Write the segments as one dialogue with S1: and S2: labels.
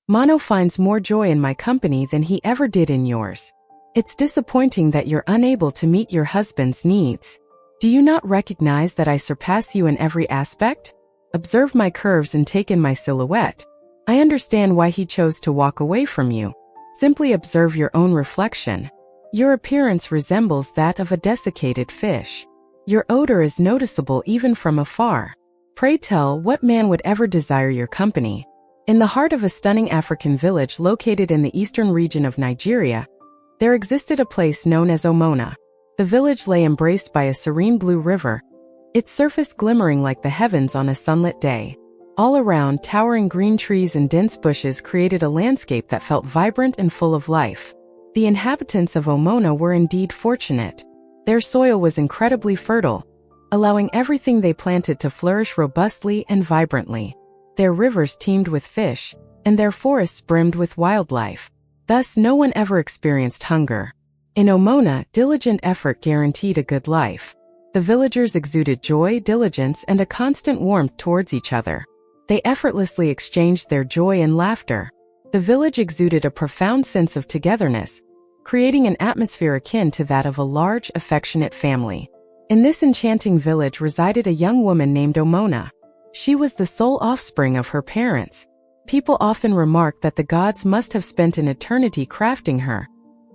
S1: Mono finds more joy in my company than he ever did in yours. It's disappointing that you're unable to meet your husband's needs. Do you not recognize that I surpass you in every aspect? Observe my curves and take in my silhouette. I understand why he chose to walk away from you. Simply observe your own reflection. Your appearance resembles that of a desiccated fish. Your odor is noticeable even from afar. Pray tell, what man would ever desire your company? In the heart of a stunning African village located in the eastern region of Nigeria, there existed a place known as Omona. The village lay embraced by a serene blue river, its surface glimmering like the heavens on a sunlit day. All around, towering green trees and dense bushes created a landscape that felt vibrant and full of life. The inhabitants of Omona were indeed fortunate. Their soil was incredibly fertile, allowing everything they planted to flourish robustly and vibrantly. Their rivers teemed with fish, and their forests brimmed with wildlife. Thus, no one ever experienced hunger. In Omona, diligent effort guaranteed a good life. The villagers exuded joy, diligence, and a constant warmth towards each other. They effortlessly exchanged their joy and laughter. The village exuded a profound sense of togetherness, creating an atmosphere akin to that of a large, affectionate family. In this enchanting village resided a young woman named Omona. She was the sole offspring of her parents. People often remarked that the gods must have spent an eternity crafting her,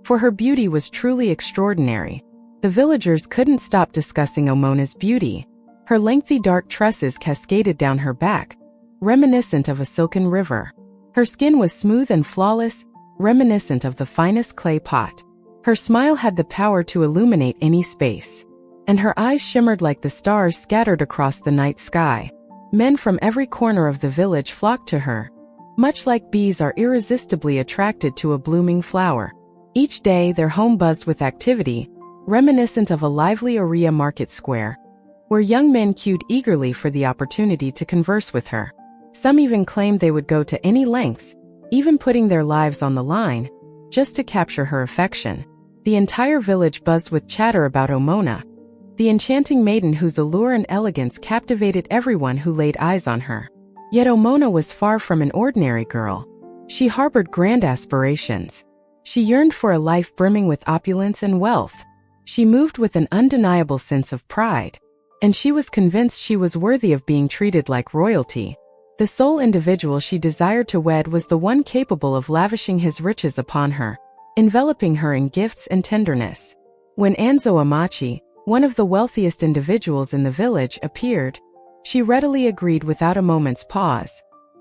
S1: for her beauty was truly extraordinary. The villagers couldn't stop discussing Omona's beauty. Her lengthy dark tresses cascaded down her back, reminiscent of a silken river. Her skin was smooth and flawless, reminiscent of the finest clay pot. Her smile had the power to illuminate any space, and her eyes shimmered like the stars scattered across the night sky. Men from every corner of the village flocked to her, much like bees are irresistibly attracted to a blooming flower. Each day their home buzzed with activity, reminiscent of a lively area market square, where young men queued eagerly for the opportunity to converse with her. Some even claimed they would go to any lengths, even putting their lives on the line, just to capture her affection. The entire village buzzed with chatter about Omona, the enchanting maiden whose allure and elegance captivated everyone who laid eyes on her. Yet Omona was far from an ordinary girl. She harbored grand aspirations. She yearned for a life brimming with opulence and wealth. She moved with an undeniable sense of pride, and she was convinced she was worthy of being treated like royalty. The sole individual she desired to wed was the one capable of lavishing his riches upon her, enveloping her in gifts and tenderness. When Anzo Amachi, one of the wealthiest individuals in the village, appeared, she readily agreed without a moment's pause.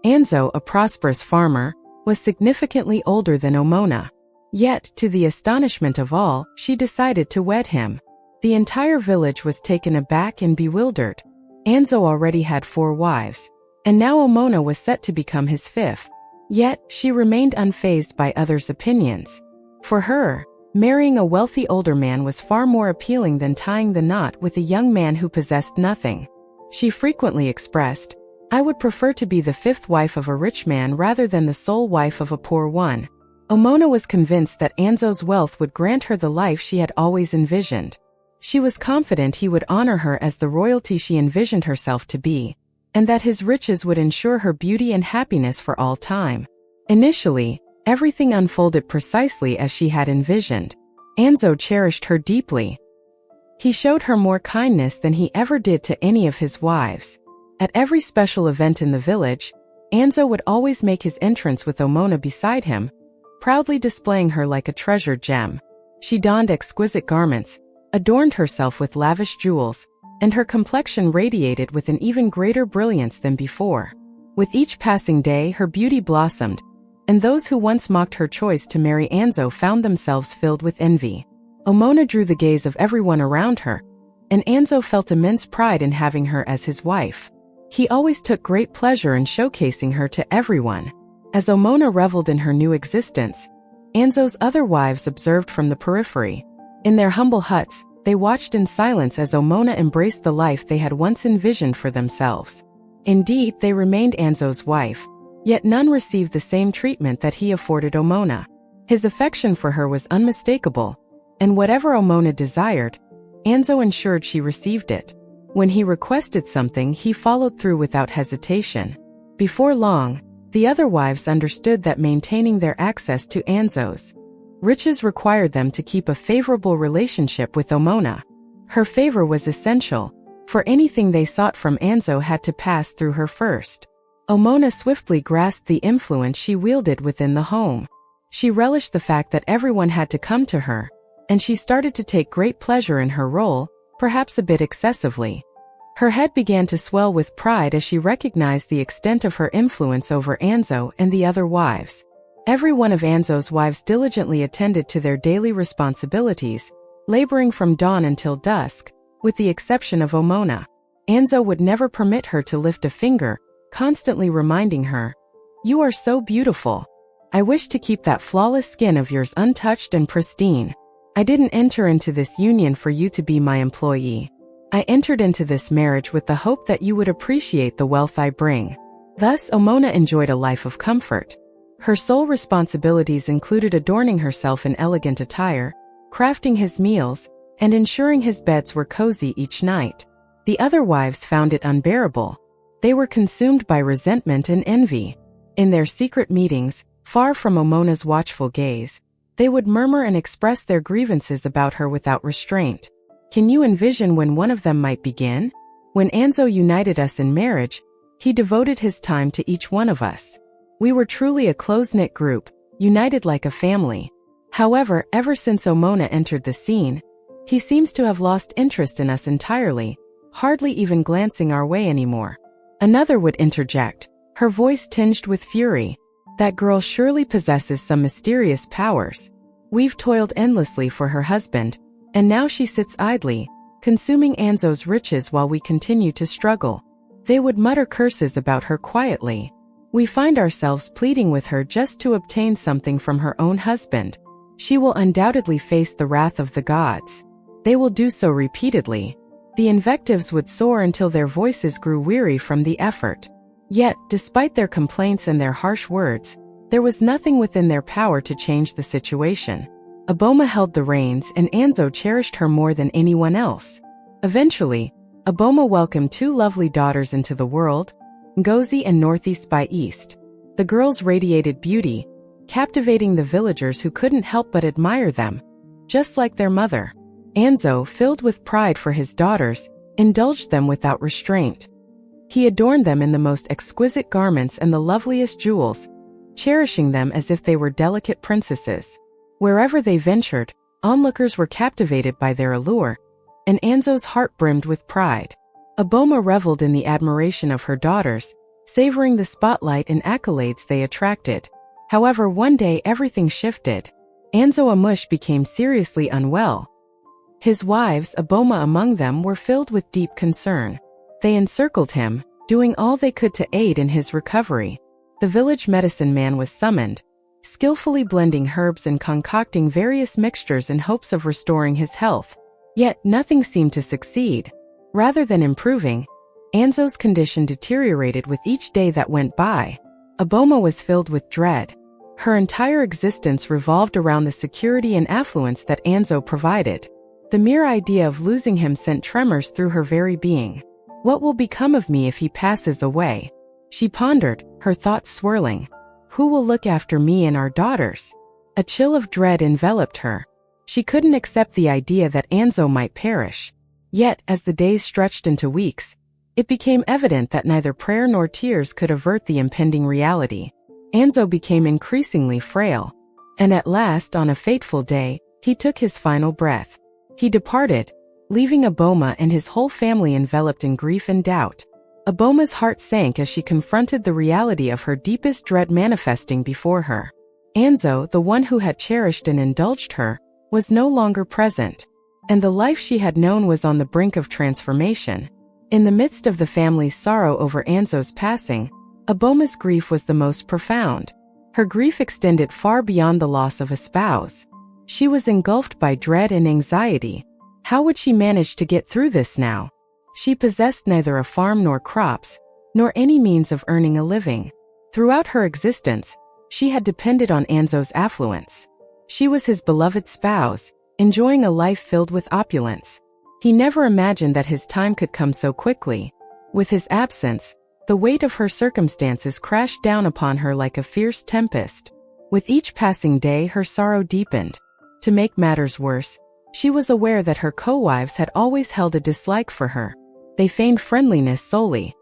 S1: Anzo, a prosperous farmer, was significantly older than Omona. Yet, to the astonishment of all, she decided to wed him. The entire village was taken aback and bewildered. Anzo already had 4 wives, and now Omona was set to become his 5th. Yet, she remained unfazed by others' opinions. For her, marrying a wealthy older man was far more appealing than tying the knot with a young man who possessed nothing. She frequently expressed, "I would prefer to be the 5th wife of a rich man rather than the sole wife of a poor one." Omona was convinced that Anzo's wealth would grant her the life she had always envisioned. She was confident he would honor her as the royalty she envisioned herself to be, and that his riches would ensure her beauty and happiness for all time. Initially, everything unfolded precisely as she had envisioned. Anzo cherished her deeply. He showed her more kindness than he ever did to any of his wives. At every special event in the village, Anzo would always make his entrance with Omona beside him, proudly displaying her like a treasured gem. She donned exquisite garments, adorned herself with lavish jewels, and her complexion radiated with an even greater brilliance than before. With each passing day, her beauty blossomed, and those who once mocked her choice to marry Anzo found themselves filled with envy. Omona drew the gaze of everyone around her, and Anzo felt immense pride in having her as his wife. He always took great pleasure in showcasing her to everyone. As Omona reveled in her new existence, Anzo's other wives observed from the periphery. In their humble huts, they watched in silence as Omona embraced the life they had once envisioned for themselves. Indeed, they remained Anzo's wife, yet none received the same treatment that he afforded Omona. His affection for her was unmistakable, and whatever Omona desired, Anzo ensured she received it. When he requested something, he followed through without hesitation. Before long, The other wives understood that maintaining their access to Anzo's riches required them to keep a favorable relationship with Omona. Her favor was essential, for anything they sought from Anzo had to pass through her first. Omona swiftly grasped the influence she wielded within the home. She relished the fact that everyone had to come to her, and she started to take great pleasure in her role, perhaps a bit excessively. Her head began to swell with pride as she recognized the extent of her influence over Anzo and the other wives. Every one of Anzo's wives diligently attended to their daily responsibilities, laboring from dawn until dusk, with the exception of Omona. Anzo would never permit her to lift a finger, constantly reminding her, "You are so beautiful. I wish to keep that flawless skin of yours untouched and pristine. I didn't enter into this union for you to be my employee. I entered into this marriage with the hope that you would appreciate the wealth I bring." Thus, Omona enjoyed a life of comfort. Her sole responsibilities included adorning herself in elegant attire, crafting his meals, and ensuring his beds were cozy each night. The other wives found it unbearable. They were consumed by resentment and envy. In their secret meetings, far from Omona's watchful gaze, they would murmur and express their grievances about her without restraint. Can you envision when one of them might begin? When Anzo united us in marriage, he devoted his time to each one of us. We were truly a close-knit group, united like a family. However, ever since Omona entered the scene, he seems to have lost interest in us entirely, hardly even glancing our way anymore. Another would interject, her voice tinged with fury. That girl surely possesses some mysterious powers. We've toiled endlessly for her husband, and now she sits idly, consuming Anzo's riches while we continue to struggle. They would mutter curses about her quietly. We find ourselves pleading with her just to obtain something from her own husband. She will undoubtedly face the wrath of the gods. They will do so repeatedly. The invectives would soar until their voices grew weary from the effort. Yet, despite their complaints and their harsh words, there was nothing within their power to change the situation. Aboma held the reins and Anzo cherished her more than anyone else. Eventually, Aboma welcomed two lovely daughters into the world, Ngozi and Northeast by East. The girls radiated beauty, captivating the villagers who couldn't help but admire them, just like their mother. Anzo, filled with pride for his daughters, indulged them without restraint. He adorned them in the most exquisite garments and the loveliest jewels, cherishing them as if they were delicate princesses. Wherever they ventured, onlookers were captivated by their allure, and Anzo's heart brimmed with pride. Aboma reveled in the admiration of her daughters, savoring the spotlight and accolades they attracted. However, one day everything shifted. Anzo Amush became seriously unwell. His wives, Aboma among them, were filled with deep concern. They encircled him, doing all they could to aid in his recovery. The village medicine man was summoned, skillfully blending herbs and concocting various mixtures in hopes of restoring his health. Yet nothing seemed to succeed. Rather than improving, Anzo's condition deteriorated with each day that went by. Aboma was filled with dread. Her entire existence revolved around the security and affluence that Anzo provided. The mere idea of losing him sent tremors through her very being. What will become of me if he passes away? She pondered, her thoughts swirling. Who will look after me and our daughters? A chill of dread enveloped her. She couldn't accept the idea that Anzo might perish. Yet, as the days stretched into weeks, it became evident that neither prayer nor tears could avert the impending reality. Anzo became increasingly frail, and at last, on a fateful day, he took his final breath. He departed, leaving Aboma and his whole family enveloped in grief and doubt. Aboma's heart sank as she confronted the reality of her deepest dread manifesting before her. Anzo, the one who had cherished and indulged her, was no longer present, and the life she had known was on the brink of transformation. In the midst of the family's sorrow over Anzo's passing, Aboma's grief was the most profound. Her grief extended far beyond the loss of a spouse. She was engulfed by dread and anxiety. How would she manage to get through this now? She possessed neither a farm nor crops, nor any means of earning a living. Throughout her existence, she had depended on Anzo's affluence. She was his beloved spouse, enjoying a life filled with opulence. He never imagined that his time could come so quickly. With his absence, The weight of her circumstances crashed down upon her like a fierce tempest. With each passing day, her sorrow deepened. To make matters worse, she was aware that her co-wives had always held a dislike for her. They feigned friendliness solely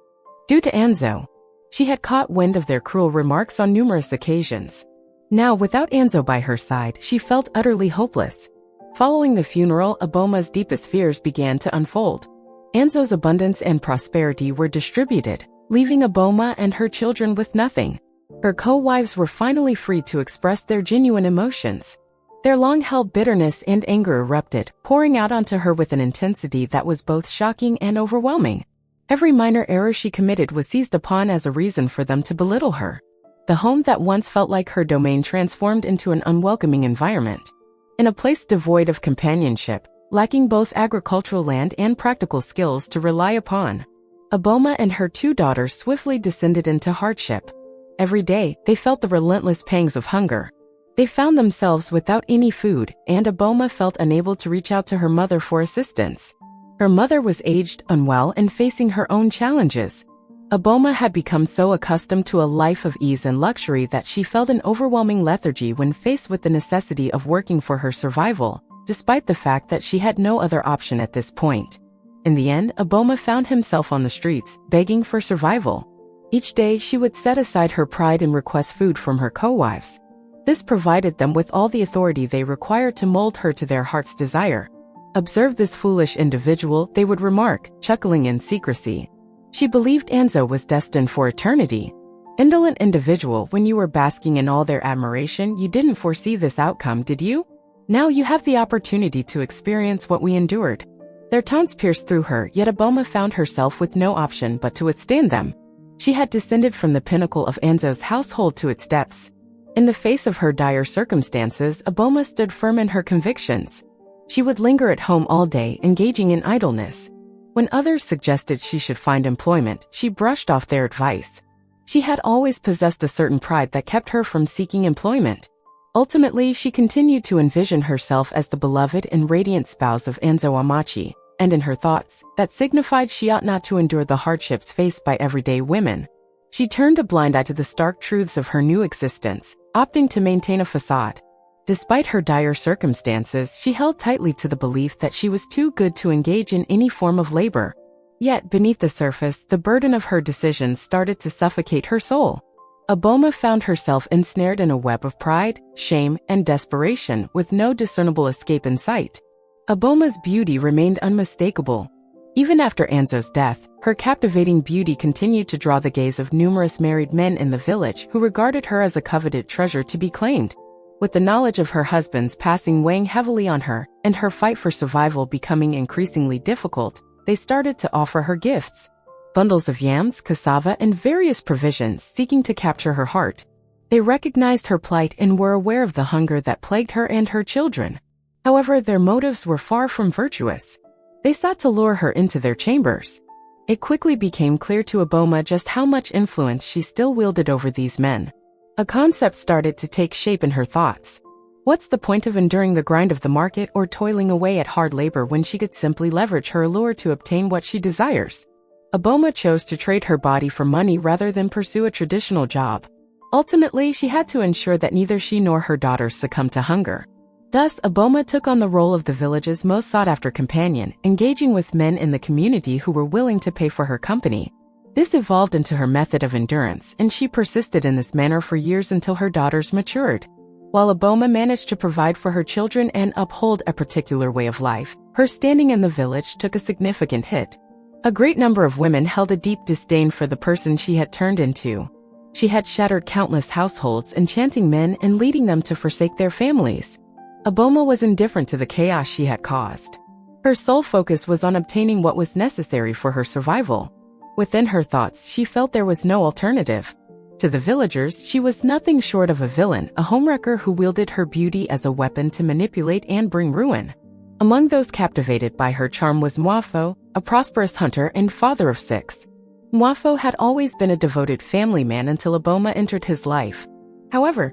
S1: due to Anzo. She had caught wind of their cruel remarks on numerous occasions. Now, without Anzo by her side, she felt utterly hopeless. Following the funeral, Aboma's deepest fears began to unfold. Anzo's abundance and prosperity were distributed, leaving Aboma and her children with nothing. Her co-wives were finally free to express their genuine emotions. Their long-held bitterness and anger erupted, pouring out onto her with an intensity that was both shocking and overwhelming. Every minor error she committed was seized upon as a reason for them to belittle her. The home that once felt like her domain transformed into an unwelcoming environment. In a place devoid of companionship, lacking both agricultural land and practical skills to rely upon, Aboma and her 2 daughters swiftly descended into hardship. Every day, they felt the relentless pangs of hunger. They found themselves without any food, and Aboma felt unable to reach out to her mother for assistance. Her mother was aged, unwell, and facing her own challenges. Aboma had become so accustomed to a life of ease and luxury that she felt an overwhelming lethargy when faced with the necessity of working for her survival, despite the fact that she had no other option at this point. In the end, Aboma found himself on the streets, begging for survival. Each day, she would set aside her pride and request food from her co-wives. This provided them with all the authority they required to mold her to their heart's desire. "Observe this foolish individual," they would remark, chuckling in secrecy. She believed Anzo was destined for eternity. Indolent individual, when you were basking in all their admiration, you didn't foresee this outcome, did you? Now you have the opportunity to experience what we endured. Their taunts pierced through her, yet Aboma found herself with no option but to withstand them. She had descended from the pinnacle of Anzo's household to its depths. In the face of her dire circumstances, Aboma stood firm in her convictions. She would linger at home all day, engaging in idleness. When others suggested she should find employment, she brushed off their advice. She had always possessed a certain pride that kept her from seeking employment. Ultimately, she continued to envision herself as the beloved and radiant spouse of Anzo Amachi, and in her thoughts, that signified she ought not to endure the hardships faced by everyday women. She turned a blind eye to the stark truths of her new existence, opting to maintain a facade. Despite her dire circumstances, she held tightly to the belief that she was too good to engage in any form of labor. Yet, beneath the surface, the burden of her decisions started to suffocate her soul. Aboma found herself ensnared in a web of pride, shame, and desperation, with no discernible escape in sight. Aboma's beauty remained unmistakable. Even after Anzo's death, her captivating beauty continued to draw the gaze of numerous married men in the village who regarded her as a coveted treasure to be claimed. With the knowledge of her husband's passing weighing heavily on her, and her fight for survival becoming increasingly difficult, they started to offer her gifts. Bundles of yams, cassava, and various provisions seeking to capture her heart. They recognized her plight and were aware of the hunger that plagued her and her children. However, their motives were far from virtuous. They sought to lure her into their chambers. It quickly became clear to Aboma just how much influence she still wielded over these men. A concept started to take shape in her thoughts. What's the point of enduring the grind of the market or toiling away at hard labor when she could simply leverage her allure to obtain what she desires? Aboma chose to trade her body for money rather than pursue a traditional job. Ultimately, she had to ensure that neither she nor her daughters succumbed to hunger. Thus, Aboma took on the role of the village's most sought-after companion, engaging with men in the community who were willing to pay for her company. This evolved into her method of endurance, and she persisted in this manner for years until her daughters matured. While Aboma managed to provide for her children and uphold a particular way of life, her standing in the village took a significant hit. A great number of women held a deep disdain for the person she had turned into. She had shattered countless households, enchanting men and leading them to forsake their families. Aboma was indifferent to the chaos she had caused. Her sole focus was on obtaining what was necessary for her survival. Within her thoughts, she felt there was no alternative. To the villagers, she was nothing short of a villain, a homewrecker who wielded her beauty as a weapon to manipulate and bring ruin. Among those captivated by her charm was Mwafo, a prosperous hunter and father of 6. Mwafo had always been a devoted family man until Aboma entered his life. However,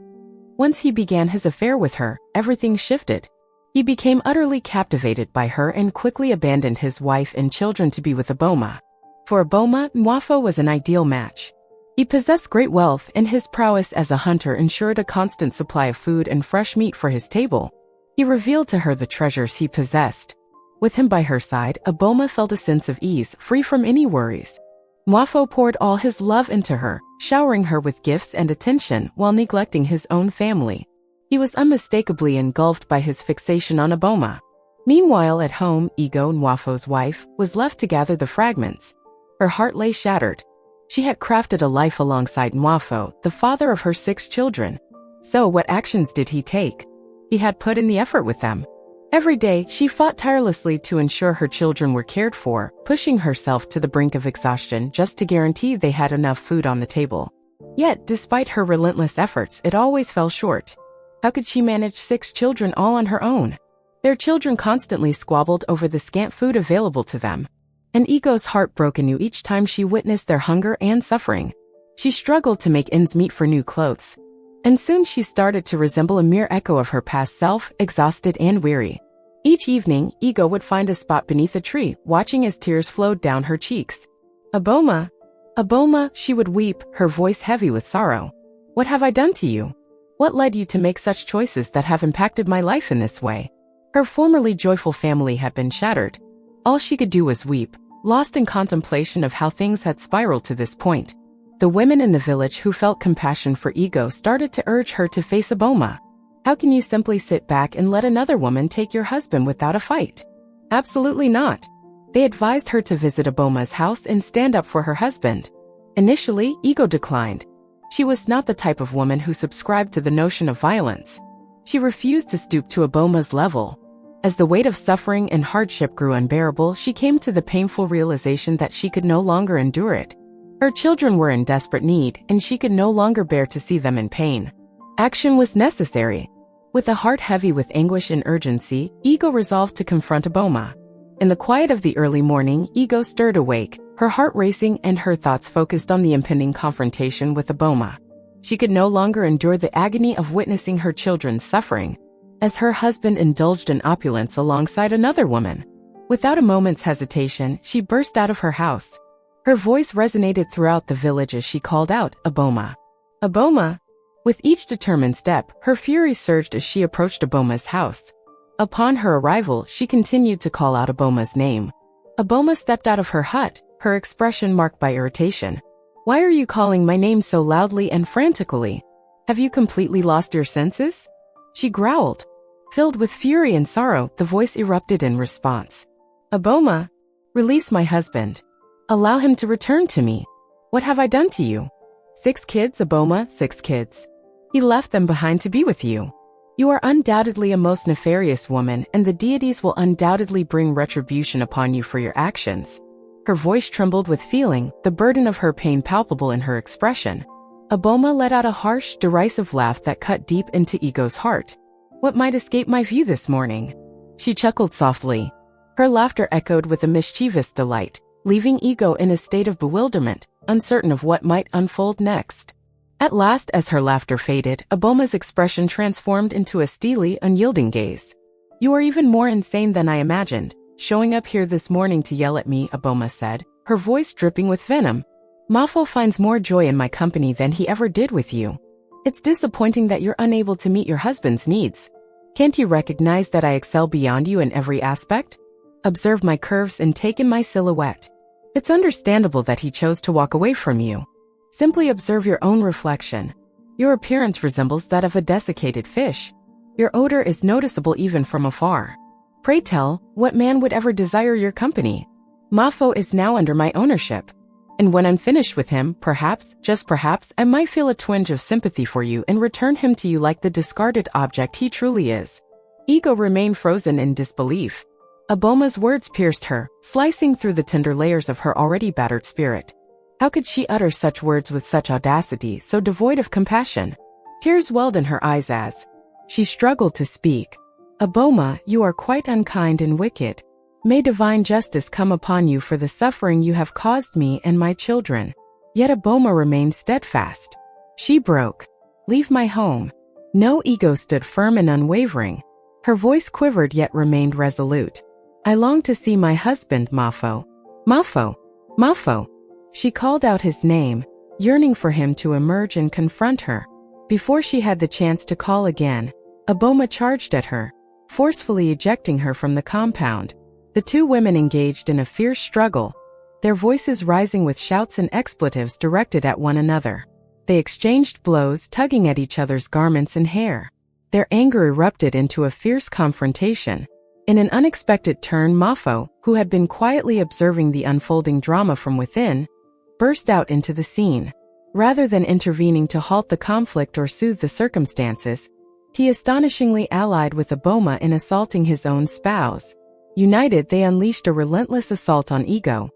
S1: once he began his affair with her, everything shifted. He became utterly captivated by her and quickly abandoned his wife and children to be with Aboma. For Aboma, Nwafo was an ideal match. He possessed great wealth, and his prowess as a hunter ensured a constant supply of food and fresh meat for his table. He revealed to her the treasures he possessed. With him by her side, Aboma felt a sense of ease, free from any worries. Nwafo poured all his love into her, showering her with gifts and attention while neglecting his own family. He was unmistakably engulfed by his fixation on Aboma. Meanwhile, at home, Ego, Nwafo's wife, was left to gather the fragments. Her heart lay shattered. She had crafted a life alongside Nwafo, the father of her 6 children. So what actions did he take? He had put in the effort with them. Every day, she fought tirelessly to ensure her children were cared for, pushing herself to the brink of exhaustion just to guarantee they had enough food on the table. Yet, despite her relentless efforts, it always fell short. How could she manage 6 children all on her own? Their children constantly squabbled over the scant food available to them. And Ego's heart broke anew each time she witnessed their hunger and suffering. She struggled to make ends meet for new clothes. And soon she started to resemble a mere echo of her past self, exhausted and weary. Each evening, Ego would find a spot beneath a tree, watching as tears flowed down her cheeks. Aboma, Aboma, she would weep, her voice heavy with sorrow. What have I done to you? What led you to make such choices that have impacted my life in this way? Her formerly joyful family had been shattered. All she could do was weep, lost in contemplation of how things had spiraled to this point. The women in the village who felt compassion for Ego started to urge her to face Aboma. How can you simply sit back and let another woman take your husband without a fight? Absolutely not. They advised her to visit Aboma's house and stand up for her husband. Initially, Ego declined. She was not the type of woman who subscribed to the notion of violence. She refused to stoop to Aboma's level. As the weight of suffering and hardship grew unbearable, she came to the painful realization that she could no longer endure it. Her children were in desperate need, and she could no longer bear to see them in pain. Action was necessary. With a heart heavy with anguish and urgency, Ego resolved to confront Aboma. In the quiet of the early morning, Ego stirred awake, her heart racing and her thoughts focused on the impending confrontation with Aboma. She could no longer endure the agony of witnessing her children's suffering, as her husband indulged in opulence alongside another woman. Without a moment's hesitation, she burst out of her house. Her voice resonated throughout the village as she called out, Aboma. Aboma! With each determined step, her fury surged as she approached Aboma's house. Upon her arrival, she continued to call out Aboma's name. Aboma stepped out of her hut, her expression marked by irritation. Why are you calling my name so loudly and frantically? Have you completely lost your senses? She growled. Filled with fury and sorrow, the voice erupted in response. Aboma, release my husband. Allow him to return to me. What have I done to you? 6 kids, Aboma, 6 kids. He left them behind to be with you. You are undoubtedly a most nefarious woman, and the deities will undoubtedly bring retribution upon you for your actions. Her voice trembled with feeling, the burden of her pain palpable in her expression. Aboma let out a harsh, derisive laugh that cut deep into Ego's heart. What might escape my view this morning? She chuckled softly. Her laughter echoed with a mischievous delight, leaving Ego in a state of bewilderment, uncertain of what might unfold next. At last, as her laughter faded, Aboma's expression transformed into a steely, unyielding gaze. You are even more insane than I imagined, showing up here this morning to yell at me, Aboma said, her voice dripping with venom. Nwafo finds more joy in my company than he ever did with you. It's disappointing that you're unable to meet your husband's needs. Can't you recognize that I excel beyond you in every aspect? Observe my curves and take in my silhouette. It's understandable that he chose to walk away from you. Simply observe your own reflection. Your appearance resembles that of a desiccated fish. Your odor is noticeable even from afar. Pray tell, what man would ever desire your company? Nwafo is now under my ownership. And when I'm finished with him, perhaps, just perhaps, I might feel a twinge of sympathy for you and return him to you like the discarded object he truly is. Ego remained frozen in disbelief. Aboma's words pierced her, slicing through the tender layers of her already battered spirit. How could she utter such words with such audacity, so devoid of compassion? Tears welled in her eyes as she struggled to speak. Aboma, you are quite unkind and wicked. May divine justice come upon you for the suffering you have caused me and my children. Yet Aboma remained steadfast. She broke. Leave my home. No. Ego stood firm and unwavering. Her voice quivered yet remained resolute. I long to see my husband, Nwafo. Nwafo. Mafo. She called out his name, yearning for him to emerge and confront her. Before she had the chance to call again, Aboma charged at her, forcefully ejecting her from the compound. The two women engaged in a fierce struggle, their voices rising with shouts and expletives directed at one another. They exchanged blows, tugging at each other's garments and hair. Their anger erupted into a fierce confrontation. In an unexpected turn, Mafo, who had been quietly observing the unfolding drama from within, burst out into the scene. Rather than intervening to halt the conflict or soothe the circumstances, he astonishingly allied with Aboma in assaulting his own spouse. United, they unleashed a relentless assault on Ego,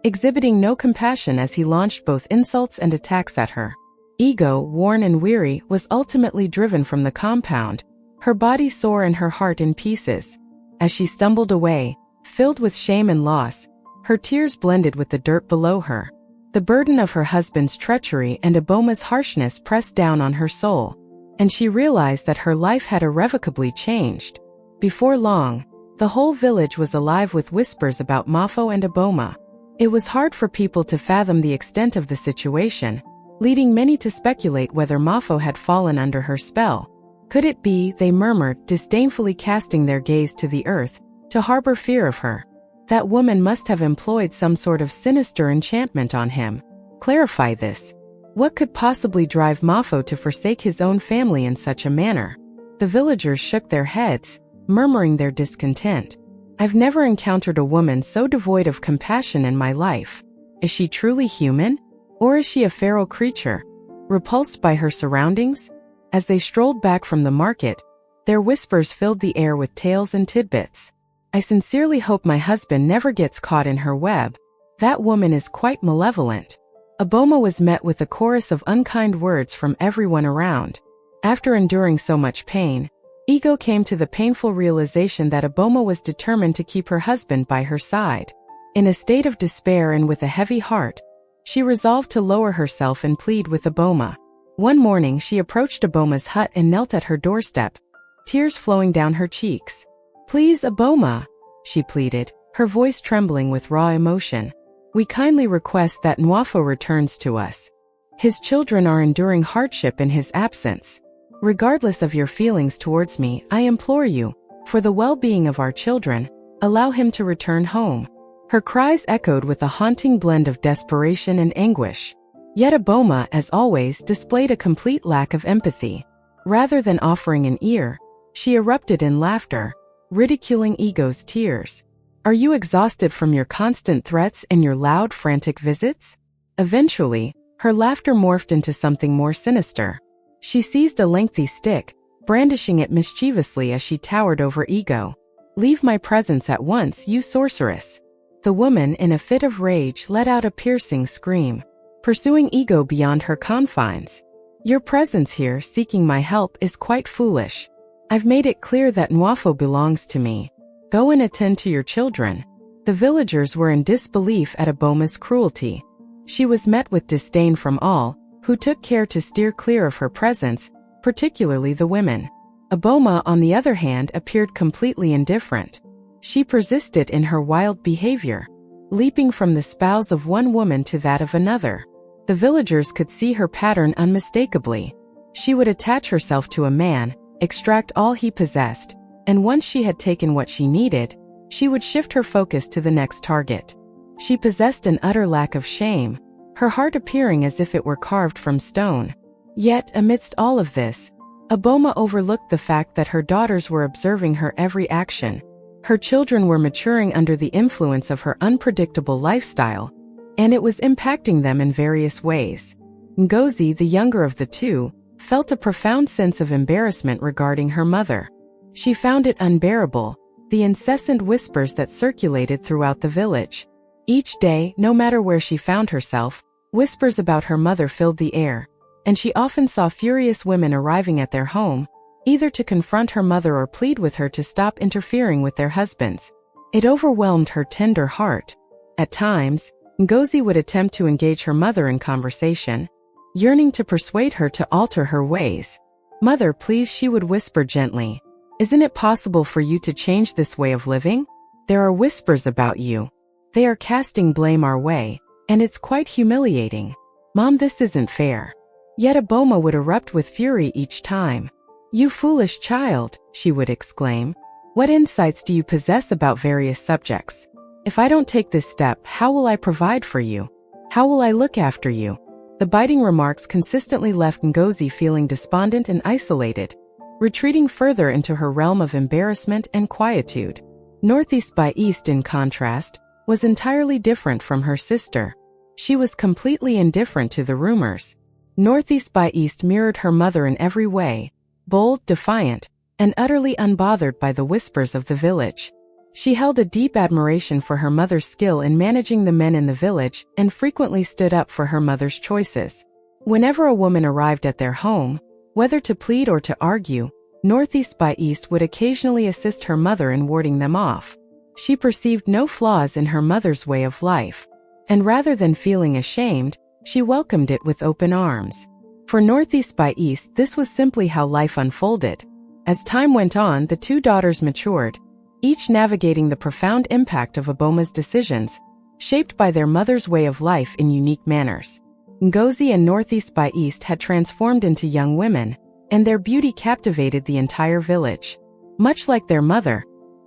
S1: exhibiting no compassion as he launched both insults and attacks at her. Ego, worn and weary, was ultimately driven from the compound, her body sore and her heart in pieces. As she stumbled away, filled with shame and loss, her tears blended with the dirt below her. The burden of her husband's treachery and Aboma's harshness pressed down on her soul, and she realized that her life had irrevocably changed. Before long, the whole village was alive with whispers about Mafo and Aboma. It was hard for people to fathom the extent of the situation, leading many to speculate whether Mafo had fallen under her spell. Could it be, they murmured, disdainfully casting their gaze to the earth, to harbor fear of her? That woman must have employed some sort of sinister enchantment on him. Clarify this. What could possibly drive Mafo to forsake his own family in such a manner? The villagers shook their heads, murmuring their discontent. I've never encountered a woman so devoid of compassion in my life. Is she truly human? Or is she a feral creature, repulsed by her surroundings? As they strolled back from the market, their whispers filled the air with tales and tidbits. I sincerely hope my husband never gets caught in her web. That woman is quite malevolent. Aboma was met with a chorus of unkind words from everyone around. After enduring so much pain, Ego came to the painful realization that Aboma was determined to keep her husband by her side. In a state of despair and with a heavy heart, she resolved to lower herself and plead with Aboma. One morning she approached Aboma's hut and knelt at her doorstep, tears flowing down her cheeks. Please, Aboma, she pleaded, her voice trembling with raw emotion. We kindly request that Nwafo returns to us. His children are enduring hardship in his absence. Regardless of your feelings towards me, I implore you, for the well-being of our children, allow him to return home. Her cries echoed with a haunting blend of desperation and anguish. Yet Aboma, as always, displayed a complete lack of empathy. Rather than offering an ear, she erupted in laughter, ridiculing Ego's tears. Are you exhausted from your constant threats and your loud, frantic visits? Eventually, her laughter morphed into something more sinister. She seized a lengthy stick, brandishing it mischievously as she towered over Ego. Leave my presence at once, you sorceress. The woman, in a fit of rage, let out a piercing scream, pursuing Ego beyond her confines. Your presence here, seeking my help, is quite foolish. I've made it clear that Nwafo belongs to me. Go and attend to your children. The villagers were in disbelief at Aboma's cruelty. She was met with disdain from all, who took care to steer clear of her presence, particularly the women. Aboma, on the other hand, appeared completely indifferent. She persisted in her wild behavior, leaping from the spouse of one woman to that of another. The villagers could see her pattern unmistakably. She would attach herself to a man, extract all he possessed, and once she had taken what she needed, she would shift her focus to the next target. She possessed an utter lack of shame, her heart appearing as if it were carved from stone. Yet, amidst all of this, Aboma overlooked the fact that her daughters were observing her every action. Her children were maturing under the influence of her unpredictable lifestyle, and it was impacting them in various ways. Ngozi, the younger of the two, felt a profound sense of embarrassment regarding her mother. She found it unbearable, the incessant whispers that circulated throughout the village. Each day, no matter where she found herself, whispers about her mother filled the air, and she often saw furious women arriving at their home, either to confront her mother or plead with her to stop interfering with their husbands. It overwhelmed her tender heart. At times, Ngozi would attempt to engage her mother in conversation, yearning to persuade her to alter her ways. Mother, please, she would whisper gently. Isn't it possible for you to change this way of living? There are whispers about you. They are casting blame our way, And it's quite humiliating. Mom, this isn't fair. Yet Aboma would erupt with fury each time. You foolish child, she would exclaim. What insights do you possess about various subjects? If I don't take this step, how will I provide for you? How will I look after you? The biting remarks consistently left Ngozi feeling despondent and isolated, retreating further into her realm of embarrassment and quietude. Northeast by East, in contrast, was entirely different from her sister. She was completely indifferent to the rumors. Northeast by East mirrored her mother in every way, bold, defiant, and utterly unbothered by the whispers of the village. She held a deep admiration for her mother's skill in managing the men in the village and frequently stood up for her mother's choices. Whenever a woman arrived at their home, whether to plead or to argue, Northeast by East would occasionally assist her mother in warding them off. She perceived no flaws in her mother's way of life, and rather than feeling ashamed, she welcomed it with open arms. For Northeast by East, this was simply how life unfolded. As time went on, the two daughters matured, each navigating the profound impact of Aboma's decisions, shaped by their mother's way of life in unique manners. Ngozi and Northeast by East had transformed into young women, and their beauty captivated the entire village. Much like their mother,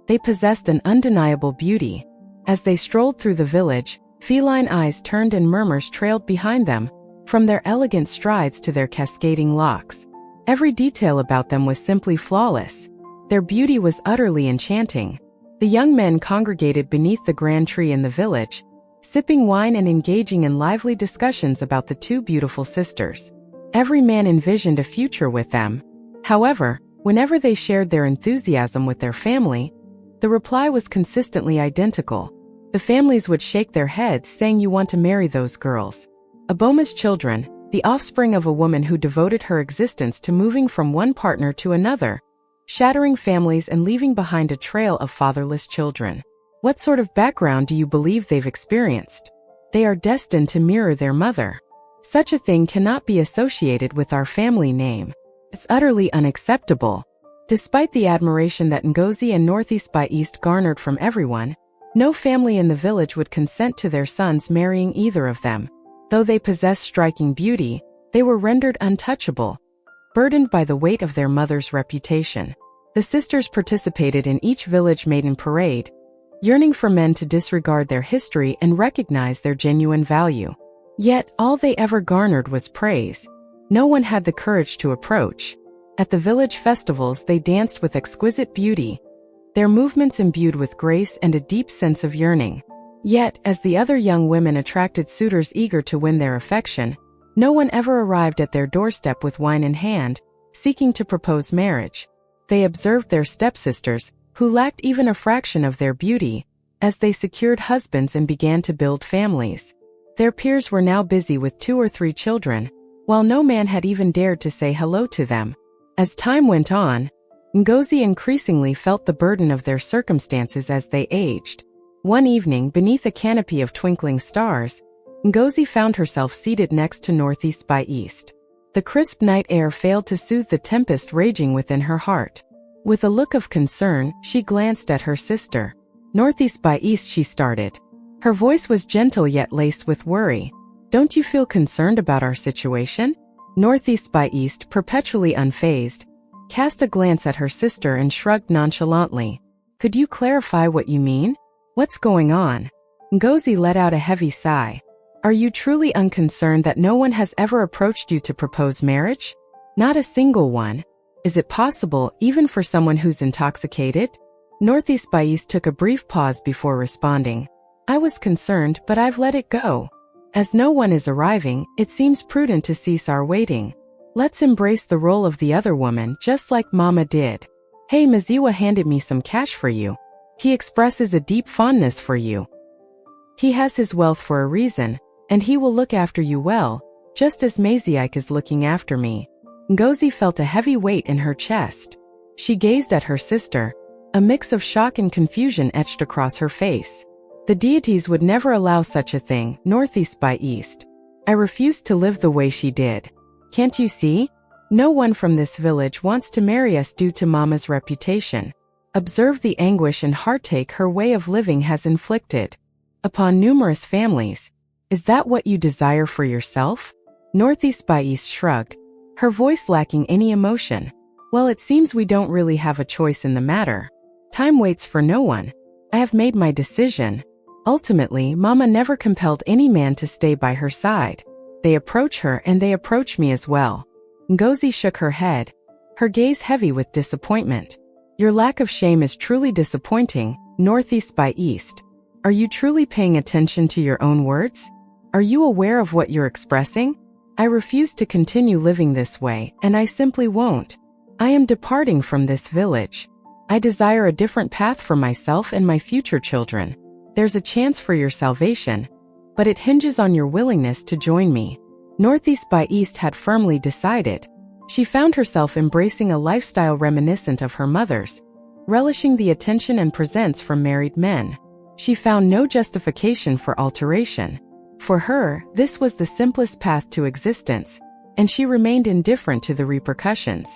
S1: they possessed an undeniable beauty. As they strolled through the village, feline eyes turned and murmurs trailed behind them, from their elegant strides to their cascading locks. Every detail about them was simply flawless. Their beauty was utterly enchanting. The young men congregated beneath the grand tree in the village, sipping wine and engaging in lively discussions about the two beautiful sisters. Every man envisioned a future with them. However, whenever they shared their enthusiasm with their family, the reply was consistently identical. The families would shake their heads, saying, "You want to marry those girls." Aboma's children, the offspring of a woman who devoted her existence to moving from one partner to another, shattering families and leaving behind a trail of fatherless children. What sort of background do you believe they've experienced? They are destined to mirror their mother. Such a thing cannot be associated with our family name. It's utterly unacceptable. Despite the admiration that Ngozi and Northeast by East garnered from everyone, no family in the village would consent to their sons marrying either of them. Though they possessed striking beauty, they were rendered untouchable, burdened by the weight of their mother's reputation. The sisters participated in each village maiden parade, yearning for men to disregard their history and recognize their genuine value. Yet, all they ever garnered was praise. No one had the courage to approach. At the village festivals, they danced with exquisite beauty, their movements imbued with grace and a deep sense of yearning. Yet, as the other young women attracted suitors eager to win their affection, no one ever arrived at their doorstep with wine in hand, seeking to propose marriage. They observed their stepsisters, who lacked even a fraction of their beauty, as they secured husbands and began to build families. Their peers were now busy with 2 or 3 children, while no man had even dared to say hello to them. As time went on, Ngozi increasingly felt the burden of their circumstances as they aged. One evening, beneath a canopy of twinkling stars, Ngozi found herself seated next to Northeast by East. The crisp night air failed to soothe the tempest raging within her heart. With a look of concern, she glanced at her sister. "Northeast by East," she started. Her voice was gentle yet laced with worry. "Don't you feel concerned about our situation?" Northeast by East, perpetually unfazed, cast a glance at her sister and shrugged nonchalantly. "Could you clarify what you mean? What's going on?" Ngozi let out a heavy sigh. "Are you truly unconcerned that no one has ever approached you to propose marriage? Not a single one. Is it possible, even for someone who's intoxicated?" Northeast by East took a brief pause before responding. "I was concerned, but I've let it go. As no one is arriving, it seems prudent to cease our waiting. Let's embrace the role of the other woman, just like Mama did. Hey, Maziwa handed me some cash for you. He expresses a deep fondness for you. He has his wealth for a reason, and he will look after you well, just as Maziike is looking after me." Ngozi felt a heavy weight in her chest. She gazed at her sister, a mix of shock and confusion etched across her face. The deities would never allow such a thing, Northeast by East. I refused to live the way she did. Can't you see? No one from this village wants to marry us due to Mama's reputation. Observe the anguish and heartache her way of living has inflicted upon numerous families. Is that what you desire for yourself? Northeast by East shrugged, her voice lacking any emotion. Well, it seems we don't really have a choice in the matter. Time waits for no one. I have made my decision. Ultimately, Mama never compelled any man to stay by her side. They approach her and they approach me as well. Ngozi shook her head, her gaze heavy with disappointment. Your lack of shame is truly disappointing, Northeast by East. Are you truly paying attention to your own words? Are you aware of what you're expressing? I refuse to continue living this way, and I simply won't. I am departing from this village. I desire a different path for myself and my future children. There's a chance for your salvation, but it hinges on your willingness to join me. Northeast by East had firmly decided. She found herself embracing a lifestyle reminiscent of her mother's, relishing the attention and presents from married men. She found no justification for alteration. For her, this was the simplest path to existence, and she remained indifferent to the repercussions.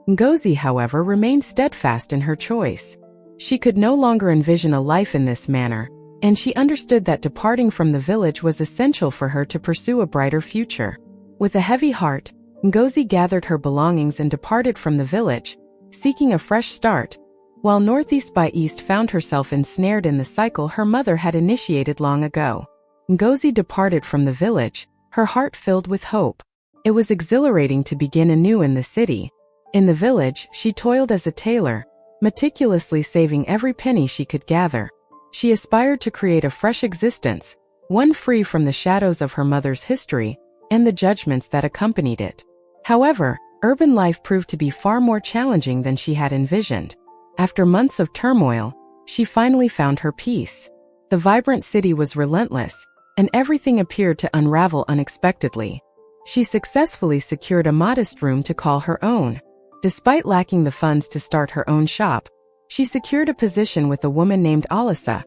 S1: Ngozi, however, remained steadfast in her choice. She could no longer envision a life in this manner, and she understood that departing from the village was essential for her to pursue a brighter future. With a heavy heart, Ngozi gathered her belongings and departed from the village, seeking a fresh start, while Northeast by East found herself ensnared in the cycle her mother had initiated long ago. Ngozi departed from the village, her heart filled with hope. It was exhilarating to begin anew in the city. In the village, she toiled as a tailor, meticulously saving every penny she could gather. She aspired to create a fresh existence, one free from the shadows of her mother's history and the judgments that accompanied it. However, urban life proved to be far more challenging than she had envisioned. After months of turmoil, she finally found her peace. The vibrant city was relentless, and everything appeared to unravel unexpectedly. She successfully secured a modest room to call her own. Despite lacking the funds to start her own shop, she secured a position with a woman named Alisa,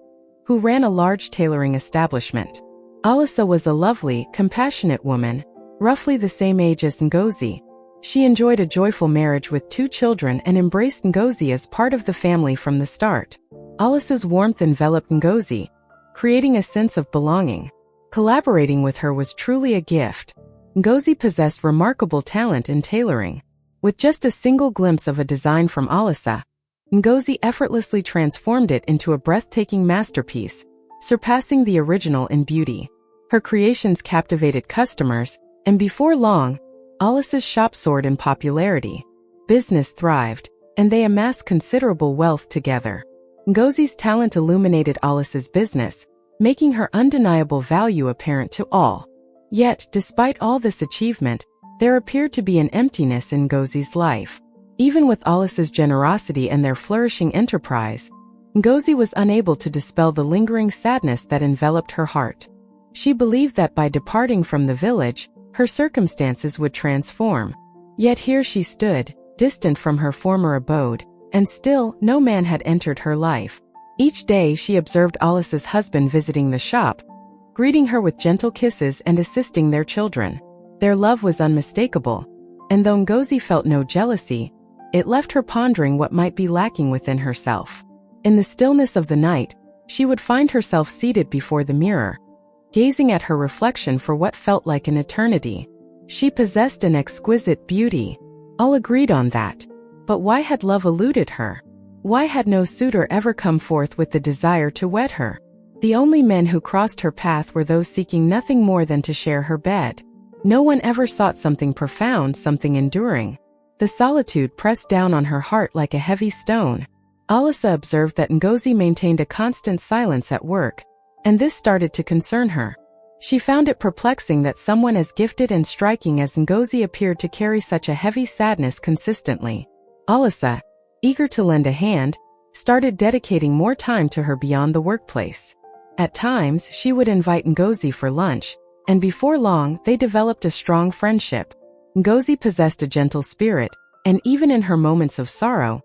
S1: who ran a large tailoring establishment. Alisa was a lovely, compassionate woman, roughly the same age as Ngozi. She enjoyed a joyful marriage with 2 children and embraced Ngozi as part of the family from the start. Alisa's warmth enveloped Ngozi, creating a sense of belonging. Collaborating with her was truly a gift. Ngozi possessed remarkable talent in tailoring. With just a single glimpse of a design from Alisa, Ngozi effortlessly transformed it into a breathtaking masterpiece, surpassing the original in beauty. Her creations captivated customers, and before long, Alisa's shop soared in popularity. Business thrived, and they amassed considerable wealth together. Ngozi's talent illuminated Alisa's business, making her undeniable value apparent to all. Yet, despite all this achievement, there appeared to be an emptiness in Ngozi's life. Even with Alisa's generosity and their flourishing enterprise, Ngozi was unable to dispel the lingering sadness that enveloped her heart. She believed that by departing from the village, her circumstances would transform. Yet here she stood, distant from her former abode, and still no man had entered her life. Each day she observed Alisa's husband visiting the shop, greeting her with gentle kisses and assisting their children. Their love was unmistakable, and though Ngozi felt no jealousy, it left her pondering what might be lacking within herself. In the stillness of the night, she would find herself seated before the mirror, gazing at her reflection for what felt like an eternity. She possessed an exquisite beauty. All agreed on that. But why had love eluded her? Why had no suitor ever come forth with the desire to wed her? The only men who crossed her path were those seeking nothing more than to share her bed. No one ever sought something profound, something enduring. The solitude pressed down on her heart like a heavy stone. Alisa observed that Ngozi maintained a constant silence at work, and this started to concern her. She found it perplexing that someone as gifted and striking as Ngozi appeared to carry such a heavy sadness consistently. Alisa, eager to lend a hand, started dedicating more time to her beyond the workplace. At times, she would invite Ngozi for lunch, and before long, they developed a strong friendship. Ngozi possessed a gentle spirit, and even in her moments of sorrow,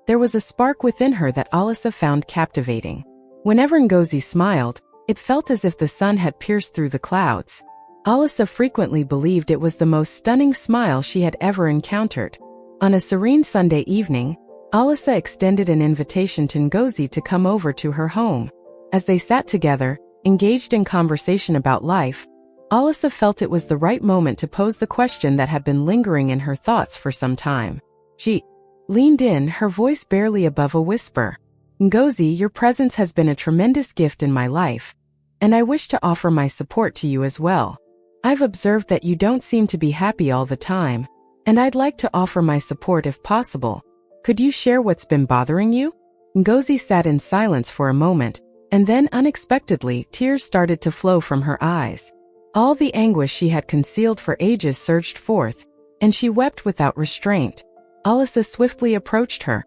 S1: there was a spark within her that Alisa found captivating. Whenever Ngozi smiled, it felt as if the sun had pierced through the clouds. Alisa frequently believed it was the most stunning smile she had ever encountered. On a serene Sunday evening, Alisa extended an invitation to Ngozi to come over to her home. As they sat together, engaged in conversation about life, Alisa felt it was the right moment to pose the question that had been lingering in her thoughts for some time. She leaned in, her voice barely above a whisper. Ngozi, your presence has been a tremendous gift in my life, and I wish to offer my support to you as well. I've observed that you don't seem to be happy all the time, and I'd like to offer my support if possible. Could you share what's been bothering you? Ngozi sat in silence for a moment, and then unexpectedly, tears started to flow from her eyes. All the anguish she had concealed for ages surged forth, and she wept without restraint. Alisa swiftly approached her,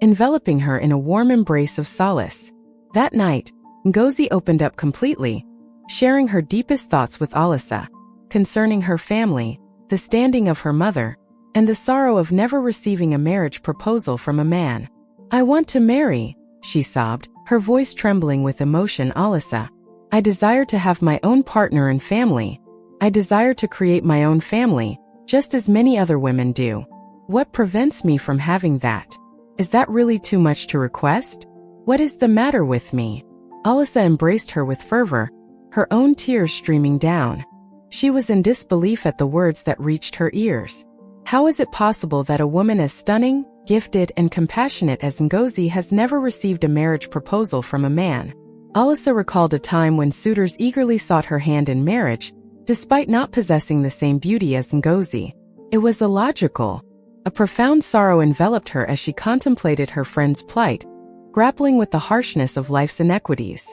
S1: enveloping her in a warm embrace of solace. That night, Ngozi opened up completely, sharing her deepest thoughts with Alisa, concerning her family, the standing of her mother, and the sorrow of never receiving a marriage proposal from a man. I want to marry, she sobbed, her voice trembling with emotion. Alisa, I desire to have my own partner and family. I desire to create my own family, just as many other women do. What prevents me from having that? Is that really too much to request? What is the matter with me? Alisa embraced her with fervor, her own tears streaming down. She was in disbelief at the words that reached her ears. How is it possible that a woman as stunning, gifted, and compassionate as Ngozi has never received a marriage proposal from a man? Alisa recalled a time when suitors eagerly sought her hand in marriage, despite not possessing the same beauty as Ngozi. It was illogical. A profound sorrow enveloped her as she contemplated her friend's plight, grappling with the harshness of life's inequities.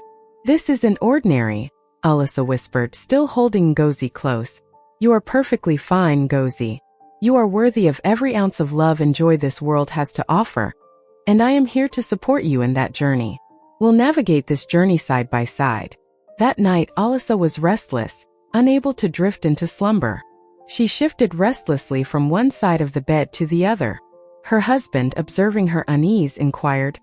S1: This isn't ordinary, Alisa whispered, still holding Ngozi close. You are perfectly fine, Ngozi. You are worthy of every ounce of love and joy this world has to offer, and I am here to support you in that journey. We'll navigate this journey side by side. That night, Alisa was restless, unable to drift into slumber. She shifted restlessly from one side of the bed to the other. Her husband, observing her unease, inquired,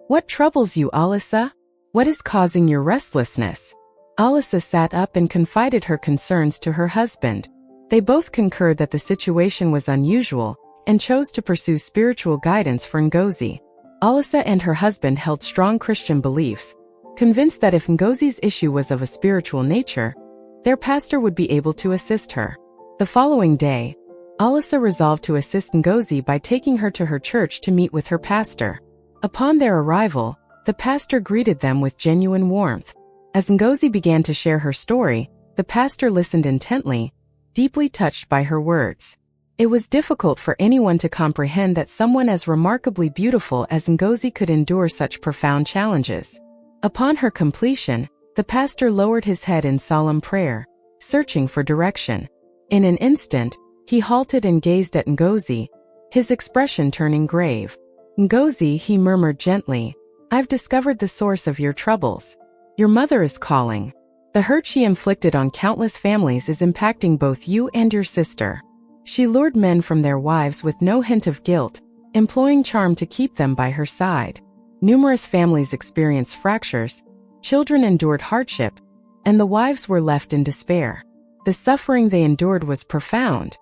S1: What troubles you, Alisa? What is causing your restlessness? Alisa sat up and confided her concerns to her husband. They both concurred that the situation was unusual and chose to pursue spiritual guidance for Ngozi. Alisa and her husband held strong Christian beliefs, convinced that if Ngozi's issue was of a spiritual nature, their pastor would be able to assist her. The following day, Alisa resolved to assist Ngozi by taking her to her church to meet with her pastor. Upon their arrival, the pastor greeted them with genuine warmth. As Ngozi began to share her story, the pastor listened intently, deeply touched by her words. It was difficult for anyone to comprehend that someone as remarkably beautiful as Ngozi could endure such profound challenges. Upon her completion, the pastor lowered his head in solemn prayer, searching for direction. In an instant, he halted and gazed at Ngozi, his expression turning grave. Ngozi, he murmured gently, I've discovered the source of your troubles. Your mother is calling. The hurt she inflicted on countless families is impacting both you and your sister. She lured men from their wives with no hint of guilt, employing charm to keep them by her side. Numerous families experienced fractures, children endured hardship, and the wives were left in despair. The suffering they endured was profound.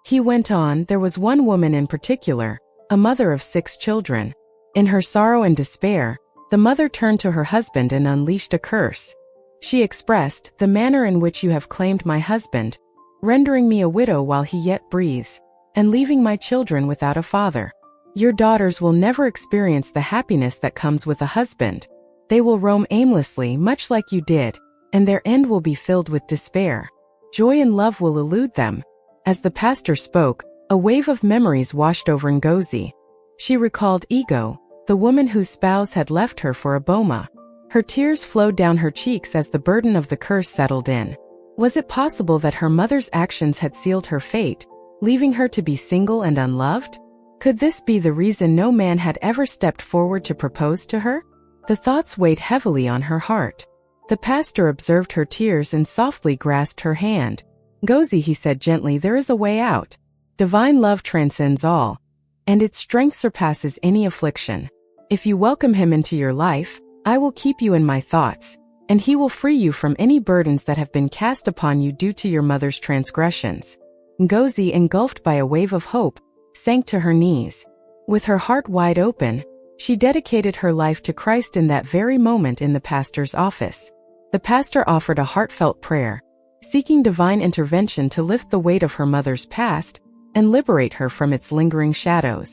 S1: He went on, there was one woman in particular, a mother of 6 children. In her sorrow and despair, the mother turned to her husband and unleashed a curse. She expressed, the manner in which you have claimed my husband, rendering me a widow while he yet breathes, and leaving my children without a father. Your daughters will never experience the happiness that comes with a husband. They will roam aimlessly, much like you did, and their end will be filled with despair. Joy and love will elude them. As the pastor spoke, a wave of memories washed over Ngozi. She recalled Ego, the woman whose spouse had left her for a boma. Her tears flowed down her cheeks as the burden of the curse settled in. Was it possible that her mother's actions had sealed her fate, leaving her to be single and unloved? Could this be the reason no man had ever stepped forward to propose to her? The thoughts weighed heavily on her heart. The pastor observed her tears and softly grasped her hand. Ngozi, he said gently, there is a way out. Divine love transcends all, and its strength surpasses any affliction. If you welcome him into your life, I will keep you in my thoughts, and he will free you from any burdens that have been cast upon you due to your mother's transgressions. Ngozi, engulfed by a wave of hope, sank to her knees. With her heart wide open, she dedicated her life to Christ in that very moment in the pastor's office. The pastor offered a heartfelt prayer, seeking divine intervention to lift the weight of her mother's past and liberate her from its lingering shadows.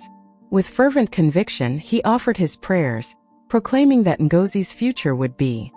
S1: With fervent conviction, he offered his prayers, proclaiming that Ngozi's future would be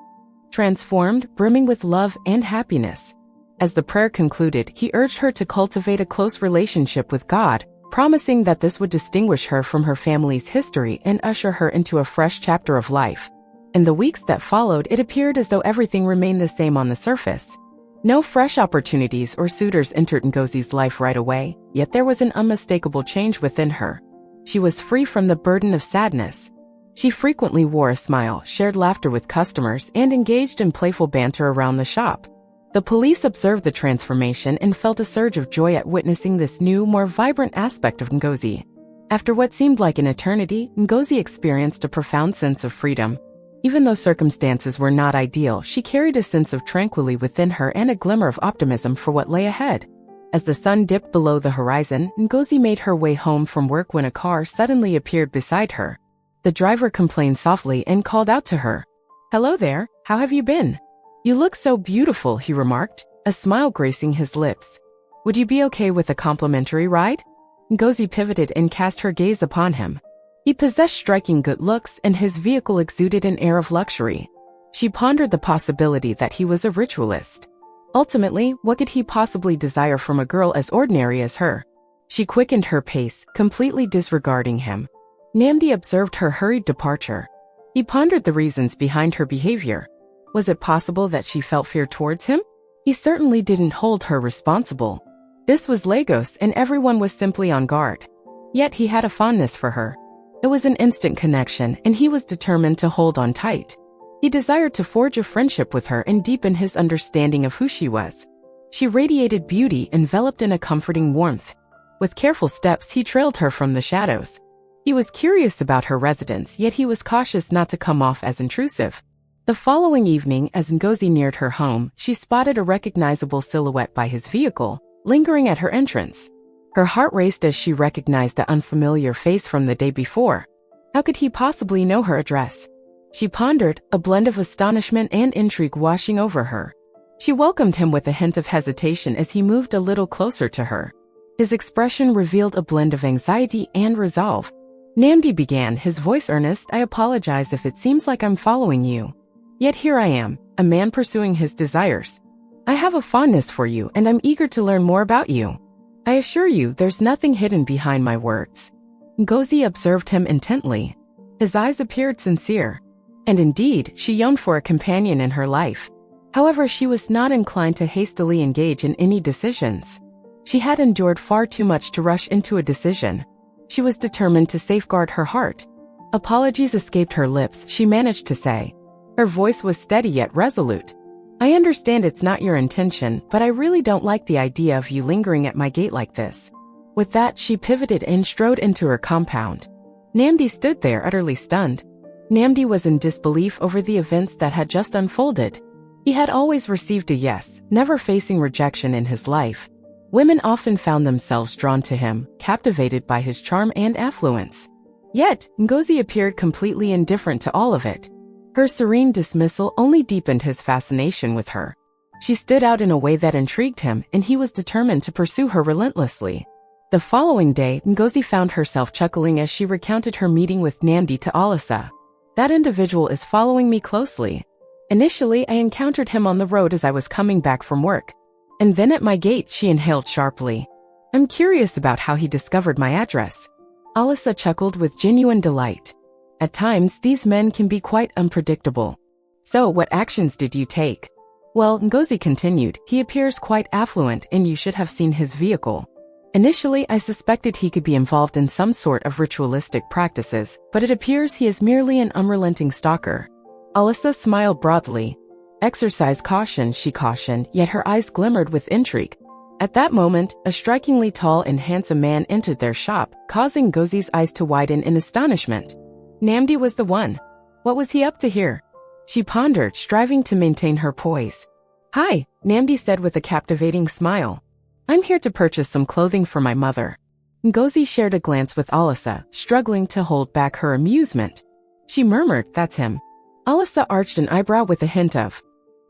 S1: transformed, brimming with love and happiness. As the prayer concluded, he urged her to cultivate a close relationship with God, promising that this would distinguish her from her family's history and usher her into a fresh chapter of life. In the weeks that followed, it appeared as though everything remained the same on the surface. No fresh opportunities or suitors entered Ngozi's life right away, yet there was an unmistakable change within her. She was free from the burden of sadness. She frequently wore a smile, shared laughter with customers, and engaged in playful banter around the shop. The police observed the transformation and felt a surge of joy at witnessing this new, more vibrant aspect of Ngozi. After what seemed like an eternity, Ngozi experienced a profound sense of freedom. Even though circumstances were not ideal, she carried a sense of tranquility within her and a glimmer of optimism for what lay ahead. As the sun dipped below the horizon, Ngozi made her way home from work when a car suddenly appeared beside her. The driver complained softly and called out to her. "Hello there, how have you been? You look so beautiful," he remarked, a smile gracing his lips. "Would you be okay with a complimentary ride?" Ngozi pivoted and cast her gaze upon him. He possessed striking good looks and his vehicle exuded an air of luxury. She pondered the possibility that he was a ritualist. Ultimately, what could he possibly desire from a girl as ordinary as her? She quickened her pace, completely disregarding him. Namdi observed her hurried departure. He pondered the reasons behind her behavior. Was it possible that she felt fear towards him? He certainly didn't hold her responsible. This was Lagos and everyone was simply on guard. Yet he had a fondness for her. It was an instant connection and he was determined to hold on tight. He desired to forge a friendship with her and deepen his understanding of who she was. She radiated beauty enveloped in a comforting warmth. With careful steps, he trailed her from the shadows. He was curious about her residence, yet he was cautious not to come off as intrusive. The following evening, as Ngozi neared her home, she spotted a recognizable silhouette by his vehicle, lingering at her entrance. Her heart raced as she recognized the unfamiliar face from the day before. How could he possibly know her address? She pondered, a blend of astonishment and intrigue washing over her. She welcomed him with a hint of hesitation as he moved a little closer to her. His expression revealed a blend of anxiety and resolve. Namdi began, his voice earnest. "I apologize if it seems like I'm following you. Yet here I am, a man pursuing his desires. I have a fondness for you and I'm eager to learn more about you. I assure you there's nothing hidden behind my words." Ngozi observed him intently. His eyes appeared sincere. And indeed, she yearned for a companion in her life. However, she was not inclined to hastily engage in any decisions. She had endured far too much to rush into a decision. She was determined to safeguard her heart. Apologies escaped her lips, she managed to say. Her voice was steady yet resolute. "I understand it's not your intention, but I really don't like the idea of you lingering at my gate like this." With that, she pivoted and strode into her compound. Namdi stood there utterly stunned. Namdi was in disbelief over the events that had just unfolded. He had always received a yes, never facing rejection in his life. Women often found themselves drawn to him, captivated by his charm and affluence. Yet, Ngozi appeared completely indifferent to all of it. Her serene dismissal only deepened his fascination with her. She stood out in a way that intrigued him, and he was determined to pursue her relentlessly. The following day, Ngozi found herself chuckling as she recounted her meeting with Namdi to Alisa. "That individual is following me closely. Initially, I encountered him on the road as I was coming back from work. And then at my gate," she inhaled sharply. "I'm curious about how he discovered my address." Alisa chuckled with genuine delight. At times, these men can be quite unpredictable. "So, what actions did you take?" "Well," Ngozi continued, "he appears quite affluent and you should have seen his vehicle. Initially, I suspected he could be involved in some sort of ritualistic practices, but it appears he is merely an unrelenting stalker." Alisa smiled broadly. "Exercise caution," she cautioned, yet her eyes glimmered with intrigue. At that moment, a strikingly tall and handsome man entered their shop, causing Ngozi's eyes to widen in astonishment. Namdi was the one. What was he up to here? She pondered, striving to maintain her poise. "Hi," Namdi said with a captivating smile. "I'm here to purchase some clothing for my mother." Ngozi shared a glance with Alisa, struggling to hold back her amusement. She murmured, "That's him." Alisa arched an eyebrow with a hint of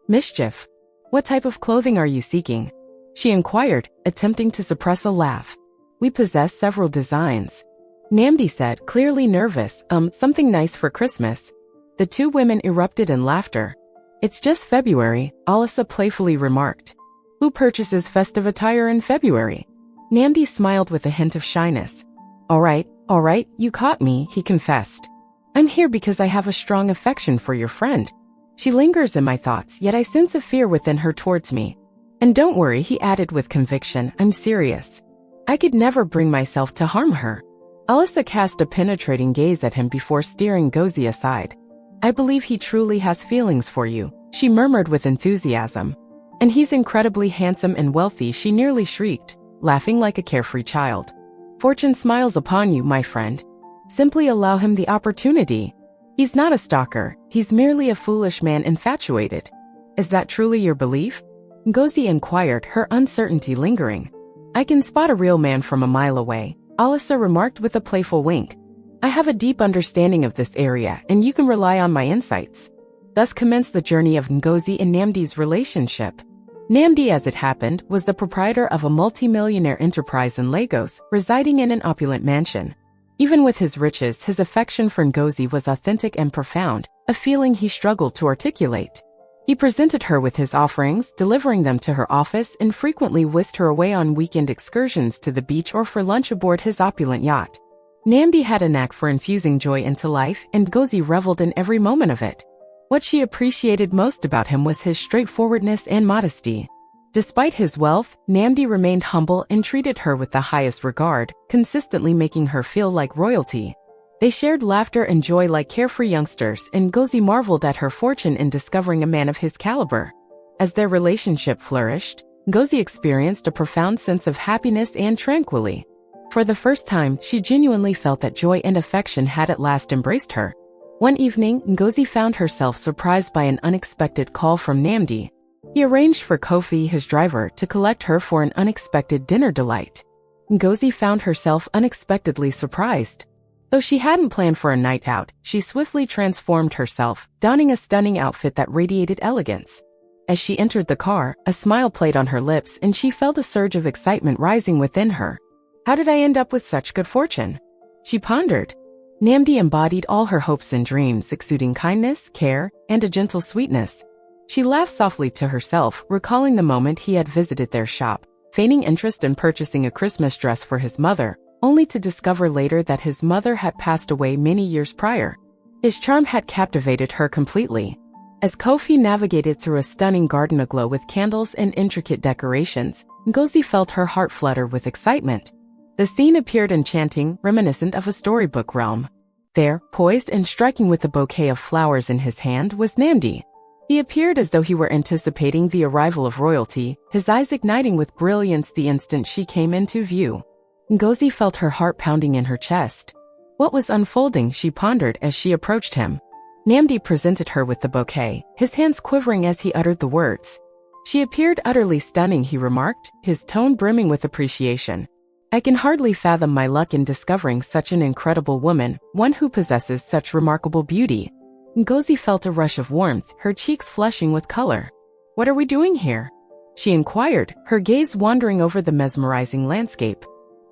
S1: mischief. What type of clothing are you seeking? She inquired, attempting to suppress a laugh. We possess several designs. Namdi said, clearly nervous, something nice for Christmas. The two women erupted in laughter. It's just February, Alyssa playfully remarked. Who purchases festive attire in February? Namdi smiled with a hint of shyness. All right, you caught me, he confessed. I'm here because I have a strong affection for your friend. She lingers in my thoughts, yet I sense a fear within her towards me. And don't worry, he added with conviction, I'm serious. I could never bring myself to harm her. Alyssa cast a penetrating gaze at him before steering Ngozi aside. I believe he truly has feelings for you, she murmured with enthusiasm. And he's incredibly handsome and wealthy, she nearly shrieked, laughing like a carefree child. Fortune smiles upon you, my friend. Simply allow him the opportunity. He's not a stalker, he's merely a foolish man infatuated. Is that truly your belief? Ngozi inquired, her uncertainty lingering. I can spot a real man from a mile away, Alyssa remarked with a playful wink. I have a deep understanding of this area, and you can rely on my insights. Thus commenced the journey of Ngozi and Namdi's relationship. Namdi, as it happened, was the proprietor of a multi-millionaire enterprise in Lagos, residing in an opulent mansion. Even with his riches, his affection for Ngozi was authentic and profound, a feeling he struggled to articulate. He presented her with his offerings, delivering them to her office, and frequently whisked her away on weekend excursions to the beach or for lunch aboard his opulent yacht. Namdi had a knack for infusing joy into life, and Ngozi reveled in every moment of it. What she appreciated most about him was his straightforwardness and modesty. Despite his wealth, Namdi remained humble and treated her with the highest regard, consistently making her feel like royalty. They shared laughter and joy like carefree youngsters, and Ngozi marveled at her fortune in discovering a man of his caliber. As their relationship flourished, Ngozi experienced a profound sense of happiness and tranquility. For the first time, she genuinely felt that joy and affection had at last embraced her. One evening, Ngozi found herself surprised by an unexpected call from Namdi. He arranged for Kofi, his driver, to collect her for an unexpected dinner delight. Ngozi found herself unexpectedly surprised. Though she hadn't planned for a night out, she swiftly transformed herself, donning a stunning outfit that radiated elegance. As she entered the car, a smile played on her lips and she felt a surge of excitement rising within her. How did I end up with such good fortune? She pondered. Namdi embodied all her hopes and dreams, exuding kindness, care, and a gentle sweetness. She laughed softly to herself, recalling the moment he had visited their shop, feigning interest in purchasing a Christmas dress for his mother, only to discover later that his mother had passed away many years prior. His charm had captivated her completely. As Kofi navigated through a stunning garden aglow with candles and intricate decorations, Ngozi felt her heart flutter with excitement. The scene appeared enchanting, reminiscent of a storybook realm. There, poised and striking with a bouquet of flowers in his hand, was Namdi. He appeared as though he were anticipating the arrival of royalty, his eyes igniting with brilliance the instant she came into view. Ngozi felt her heart pounding in her chest. What was unfolding, she pondered as she approached him. Namdi presented her with the bouquet, his hands quivering as he uttered the words. She appeared utterly stunning, he remarked, his tone brimming with appreciation. I can hardly fathom my luck in discovering such an incredible woman, one who possesses such remarkable beauty. Ngozi felt a rush of warmth, her cheeks flushing with color. What are we doing here? She inquired, her gaze wandering over the mesmerizing landscape.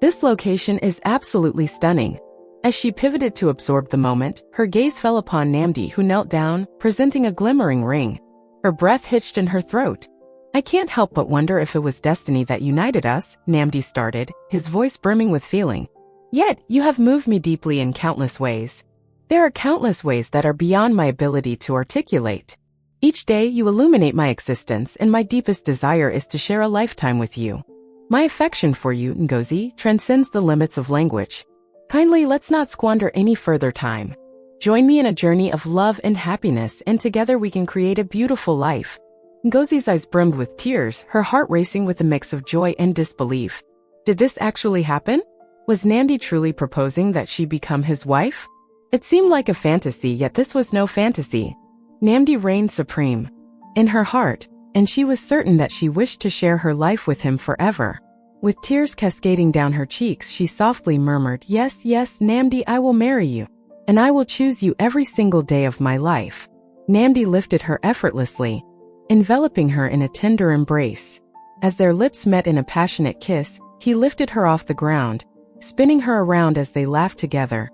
S1: This location is absolutely stunning. As she pivoted to absorb the moment, her gaze fell upon Namdi, who knelt down, presenting a glimmering ring. Her breath hitched in her throat. I can't help but wonder if it was destiny that united us, Namdi started, his voice brimming with feeling. Yet, you have moved me deeply in countless ways. There are countless ways that are beyond my ability to articulate. Each day you illuminate my existence, and my deepest desire is to share a lifetime with you. My affection for you, Ngozi, transcends the limits of language. Kindly let's not squander any further time. Join me in a journey of love and happiness, and together we can create a beautiful life. Ngozi's eyes brimmed with tears, her heart racing with a mix of joy and disbelief. Did this actually happen? Was Namdi truly proposing that she become his wife? It seemed like a fantasy, yet this was no fantasy. Namdi reigned supreme in her heart, and she was certain that she wished to share her life with him forever. With tears cascading down her cheeks, she softly murmured, Yes, yes, Namdi, I will marry you, and I will choose you every single day of my life. Namdi lifted her effortlessly. enveloping her in a tender embrace. As their lips met in a passionate kiss, he lifted her off the ground, spinning her around as they laughed together,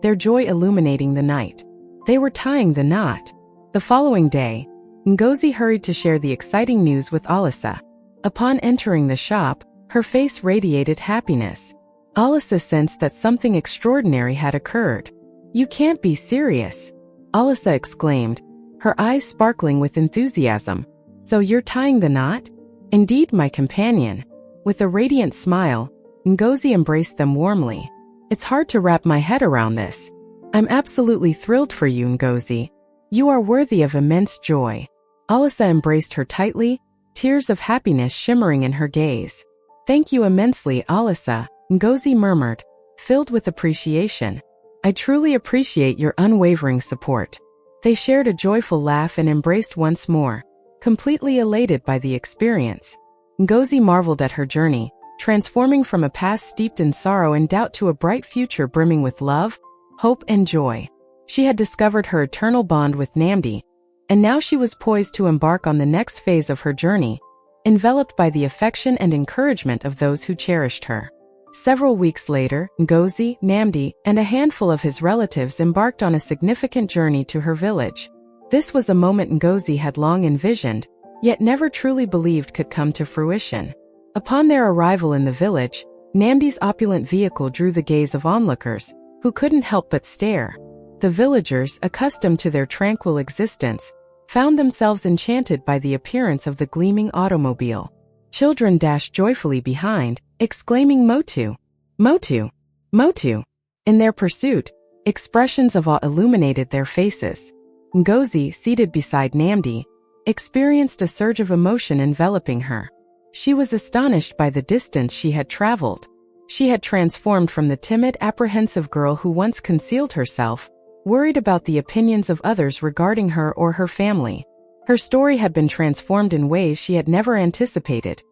S1: their joy illuminating the night. They were tying the knot. The following day, Ngozi hurried to share the exciting news with Alisa. Upon entering the shop, her face radiated happiness. Alisa sensed that something extraordinary had occurred. "You can't be serious," Alisa exclaimed, her eyes sparkling with enthusiasm. "So you're tying the knot?" "Indeed, my companion." With a radiant smile, Ngozi embraced them warmly. "It's hard to wrap my head around this. I'm absolutely thrilled for you, Ngozi. You are worthy of immense joy." Alisa embraced her tightly, tears of happiness shimmering in her gaze. "Thank you immensely, Alisa," Ngozi murmured, filled with appreciation. "I truly appreciate your unwavering support." They shared a joyful laugh and embraced once more, completely elated by the experience. Ngozi marveled at her journey, transforming from a past steeped in sorrow and doubt to a bright future brimming with love, hope, and joy. She had discovered her eternal bond with Namdi, and now she was poised to embark on the next phase of her journey, enveloped by the affection and encouragement of those who cherished her. Several weeks later, Ngozi, Namdi, and a handful of his relatives embarked on a significant journey to her village. This was a moment Ngozi had long envisioned, yet never truly believed could come to fruition. Upon their arrival in the village, Namdi's opulent vehicle drew the gaze of onlookers, who couldn't help but stare. The villagers, accustomed to their tranquil existence, found themselves enchanted by the appearance of the gleaming automobile. Children dashed joyfully behind, exclaiming "Motu! Motu! Motu!" In their pursuit, expressions of awe illuminated their faces. Ngozi, seated beside Namdi, experienced a surge of emotion enveloping her. She was astonished by the distance she had traveled. She had transformed from the timid, apprehensive girl who once concealed herself, worried about the opinions of others regarding her or her family. Her story had been transformed in ways she had never anticipated,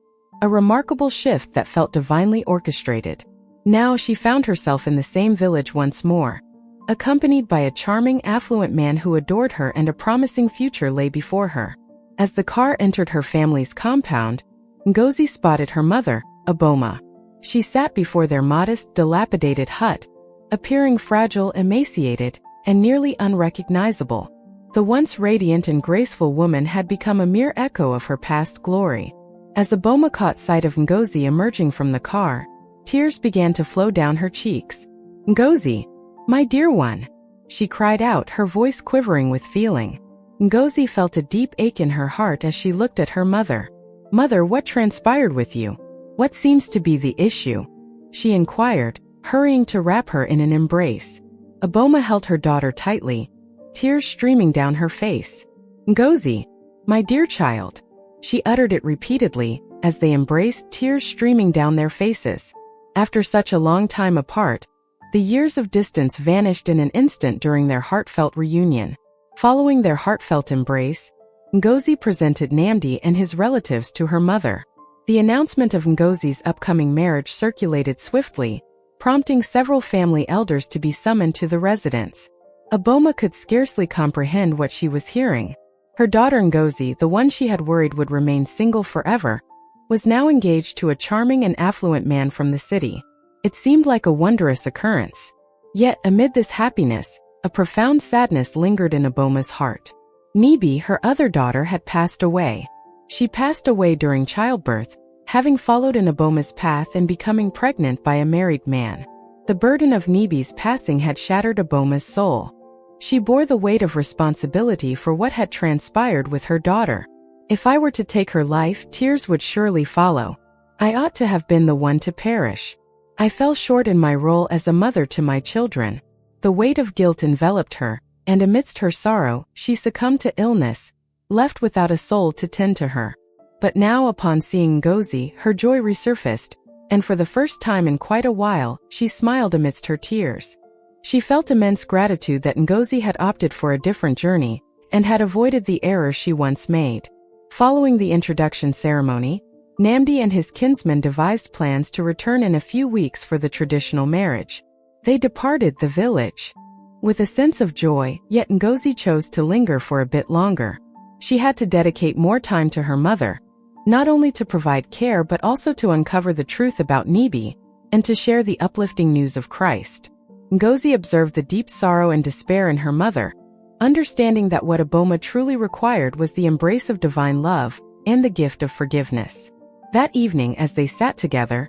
S1: a remarkable shift that felt divinely orchestrated. Now she found herself in the same village once more, accompanied by a charming, affluent man who adored her, and a promising future lay before her. As the car entered her family's compound, Ngozi spotted her mother, Aboma. She sat before their modest, dilapidated hut, appearing fragile, emaciated, and nearly unrecognizable. The once radiant and graceful woman had become a mere echo of her past glory. As Aboma caught sight of Ngozi emerging from the car, tears began to flow down her cheeks. "Ngozi, my dear one," she cried out, her voice quivering with feeling. Ngozi felt a deep ache in her heart as she looked at her mother. "Mother, what transpired with you? What seems to be the issue?" she inquired, hurrying to wrap her in an embrace. Aboma held her daughter tightly, tears streaming down her face. "Ngozi, my dear child," she uttered it repeatedly, as they embraced, tears streaming down their faces. After such a long time apart, the years of distance vanished in an instant during their heartfelt reunion. Following their heartfelt embrace, Ngozi presented Namdi and his relatives to her mother. The announcement of Ngozi's upcoming marriage circulated swiftly, prompting several family elders to be summoned to the residence. Aboma could scarcely comprehend what she was hearing. Her daughter Ngozi, the one she had worried would remain single forever, was now engaged to a charming and affluent man from the city. It seemed like a wondrous occurrence. Yet, amid this happiness, a profound sadness lingered in Aboma's heart. Nibi, her other daughter, had passed away. She passed away during childbirth, having followed in Aboma's path and becoming pregnant by a married man. The burden of Nibi's passing had shattered Aboma's soul. She bore the weight of responsibility for what had transpired with her daughter. "If I were to take her life, tears would surely follow. I ought to have been the one to perish. I fell short in my role as a mother to my children." The weight of guilt enveloped her, and amidst her sorrow, she succumbed to illness, left without a soul to tend to her. But now, upon seeing Ngozi, her joy resurfaced, and for the first time in quite a while, she smiled amidst her tears. She felt immense gratitude that Ngozi had opted for a different journey, and had avoided the error she once made. Following the introduction ceremony, Namdi and his kinsmen devised plans to return in a few weeks for the traditional marriage. They departed the village with a sense of joy, yet Ngozi chose to linger for a bit longer. She had to dedicate more time to her mother, not only to provide care but also to uncover the truth about Nibi and to share the uplifting news of Christ. Ngozi observed the deep sorrow and despair in her mother, understanding that what Aboma truly required was the embrace of divine love and the gift of forgiveness. That evening, as they sat together,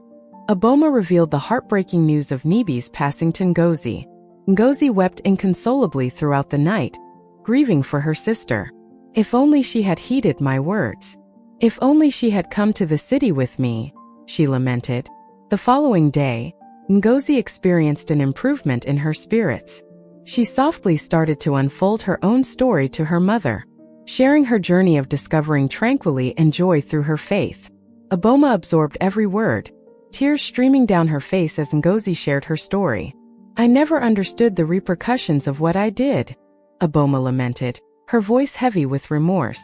S1: Aboma revealed the heartbreaking news of Nibi's passing to Ngozi. Ngozi wept inconsolably throughout the night, grieving for her sister. "If only she had heeded my words. If only she had come to the city with me," she lamented. The following day, Ngozi experienced an improvement in her spirits. She softly started to unfold her own story to her mother, sharing her journey of discovering tranquility and joy through her faith. Aboma absorbed every word, tears streaming down her face as Ngozi shared her story. "I never understood the repercussions of what I did," Aboma lamented, her voice heavy with remorse.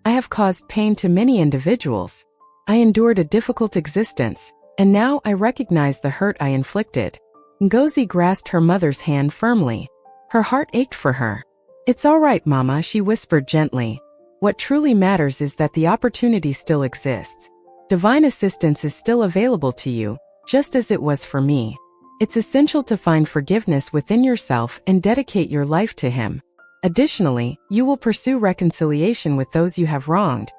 S1: "I have caused pain to many individuals. I endured a difficult existence, and now I recognize the hurt I inflicted." Ngozi grasped her mother's hand firmly. Her heart ached for her. "It's all right, Mama," she whispered gently. "What truly matters is that the opportunity still exists. Divine assistance is still available to you, just as it was for me. It's essential to find forgiveness within yourself and dedicate your life to Him. Additionally, you will pursue reconciliation with those you have wronged,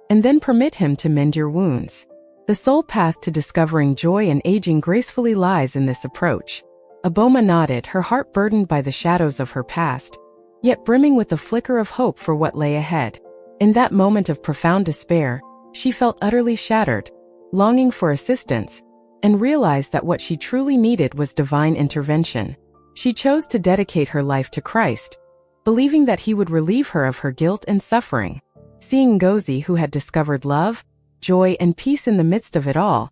S1: and then permit Him to mend your wounds. The sole path to discovering joy and aging gracefully lies in this approach." Aboma nodded, her heart burdened by the shadows of her past, yet brimming with a flicker of hope for what lay ahead. In that moment of profound despair, she felt utterly shattered, longing for assistance, and realized that what she truly needed was divine intervention. She chose to dedicate her life to Christ, believing that He would relieve her of her guilt and suffering. Seeing Ngozi, who had discovered love, joy, and peace in the midst of it all,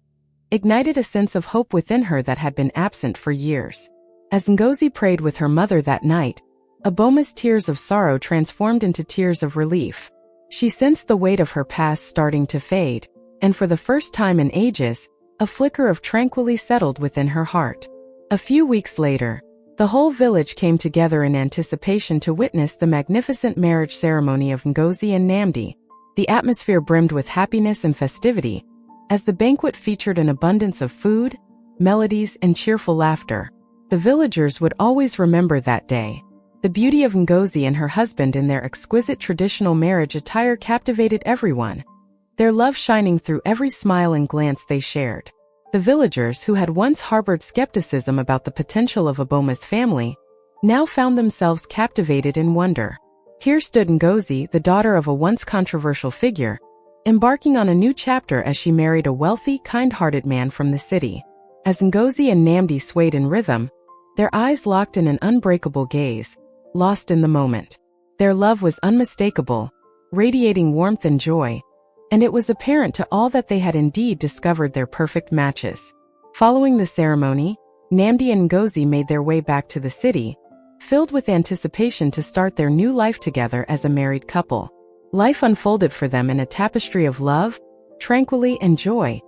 S1: ignited a sense of hope within her that had been absent for years. As Ngozi prayed with her mother that night, Aboma's tears of sorrow transformed into tears of relief. She sensed the weight of her past starting to fade, and for the first time in ages, a flicker of tranquility settled within her heart. A few weeks later, the whole village came together in anticipation to witness the magnificent marriage ceremony of Ngozi and Namdi. The atmosphere brimmed with happiness and festivity, as the banquet featured an abundance of food, melodies, and cheerful laughter. The villagers would always remember that day. The beauty of Ngozi and her husband in their exquisite traditional marriage attire captivated everyone, their love shining through every smile and glance they shared. The villagers, who had once harbored skepticism about the potential of Aboma's family, now found themselves captivated in wonder. Here stood Ngozi, the daughter of a once controversial figure, embarking on a new chapter as she married a wealthy, kind-hearted man from the city. As Ngozi and Namdi swayed in rhythm, their eyes locked in an unbreakable gaze, lost in the moment. Their love was unmistakable, radiating warmth and joy, and it was apparent to all that they had indeed discovered their perfect matches. Following the ceremony, Namdi and Ngozi made their way back to the city, filled with anticipation to start their new life together as a married couple. Life unfolded for them in a tapestry of love, tranquility, and joy,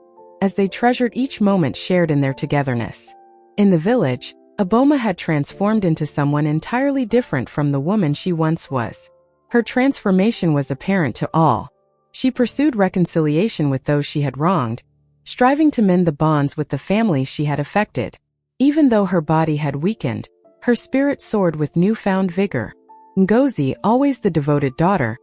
S1: as they treasured each moment shared in their togetherness. In the village, Aboma had transformed into someone entirely different from the woman she once was. Her transformation was apparent to all. She pursued reconciliation with those she had wronged, striving to mend the bonds with the families she had affected. Even though her body had weakened, her spirit soared with newfound vigor. Ngozi, always the devoted daughter,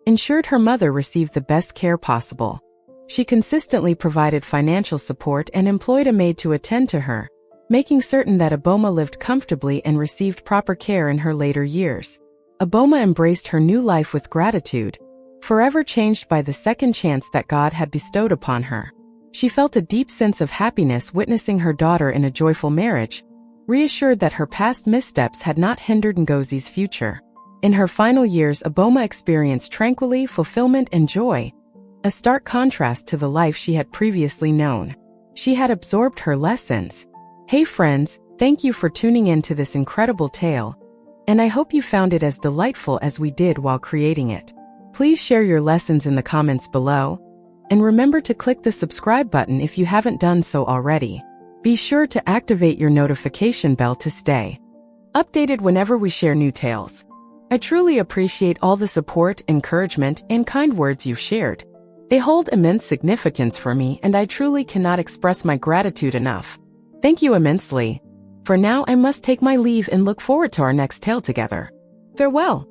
S1: ensured her mother received the best care possible. She consistently provided financial support and employed a maid to attend to her, making certain that Aboma lived comfortably and received proper care in her later years. Aboma embraced her new life with gratitude, forever changed by the second chance that God had bestowed upon her. She felt a deep sense of happiness witnessing her daughter in a joyful marriage, reassured that her past missteps had not hindered Ngozi's future. In her final years, Aboma experienced tranquility, fulfillment, and joy, a stark contrast to the life she had previously known. She had absorbed her lessons. Hey friends, thank you for tuning in to this incredible tale, and I hope you found it as delightful as we did while creating it. Please share your lessons in the comments below, and remember to click the subscribe button if you haven't done so already. Be sure to activate your notification bell to stay updated whenever we share new tales. I truly appreciate all the support, encouragement, and kind words you've shared. They hold immense significance for me, and I truly cannot express my gratitude enough. Thank you immensely. For now, I must take my leave and look forward to our next tale together. Farewell.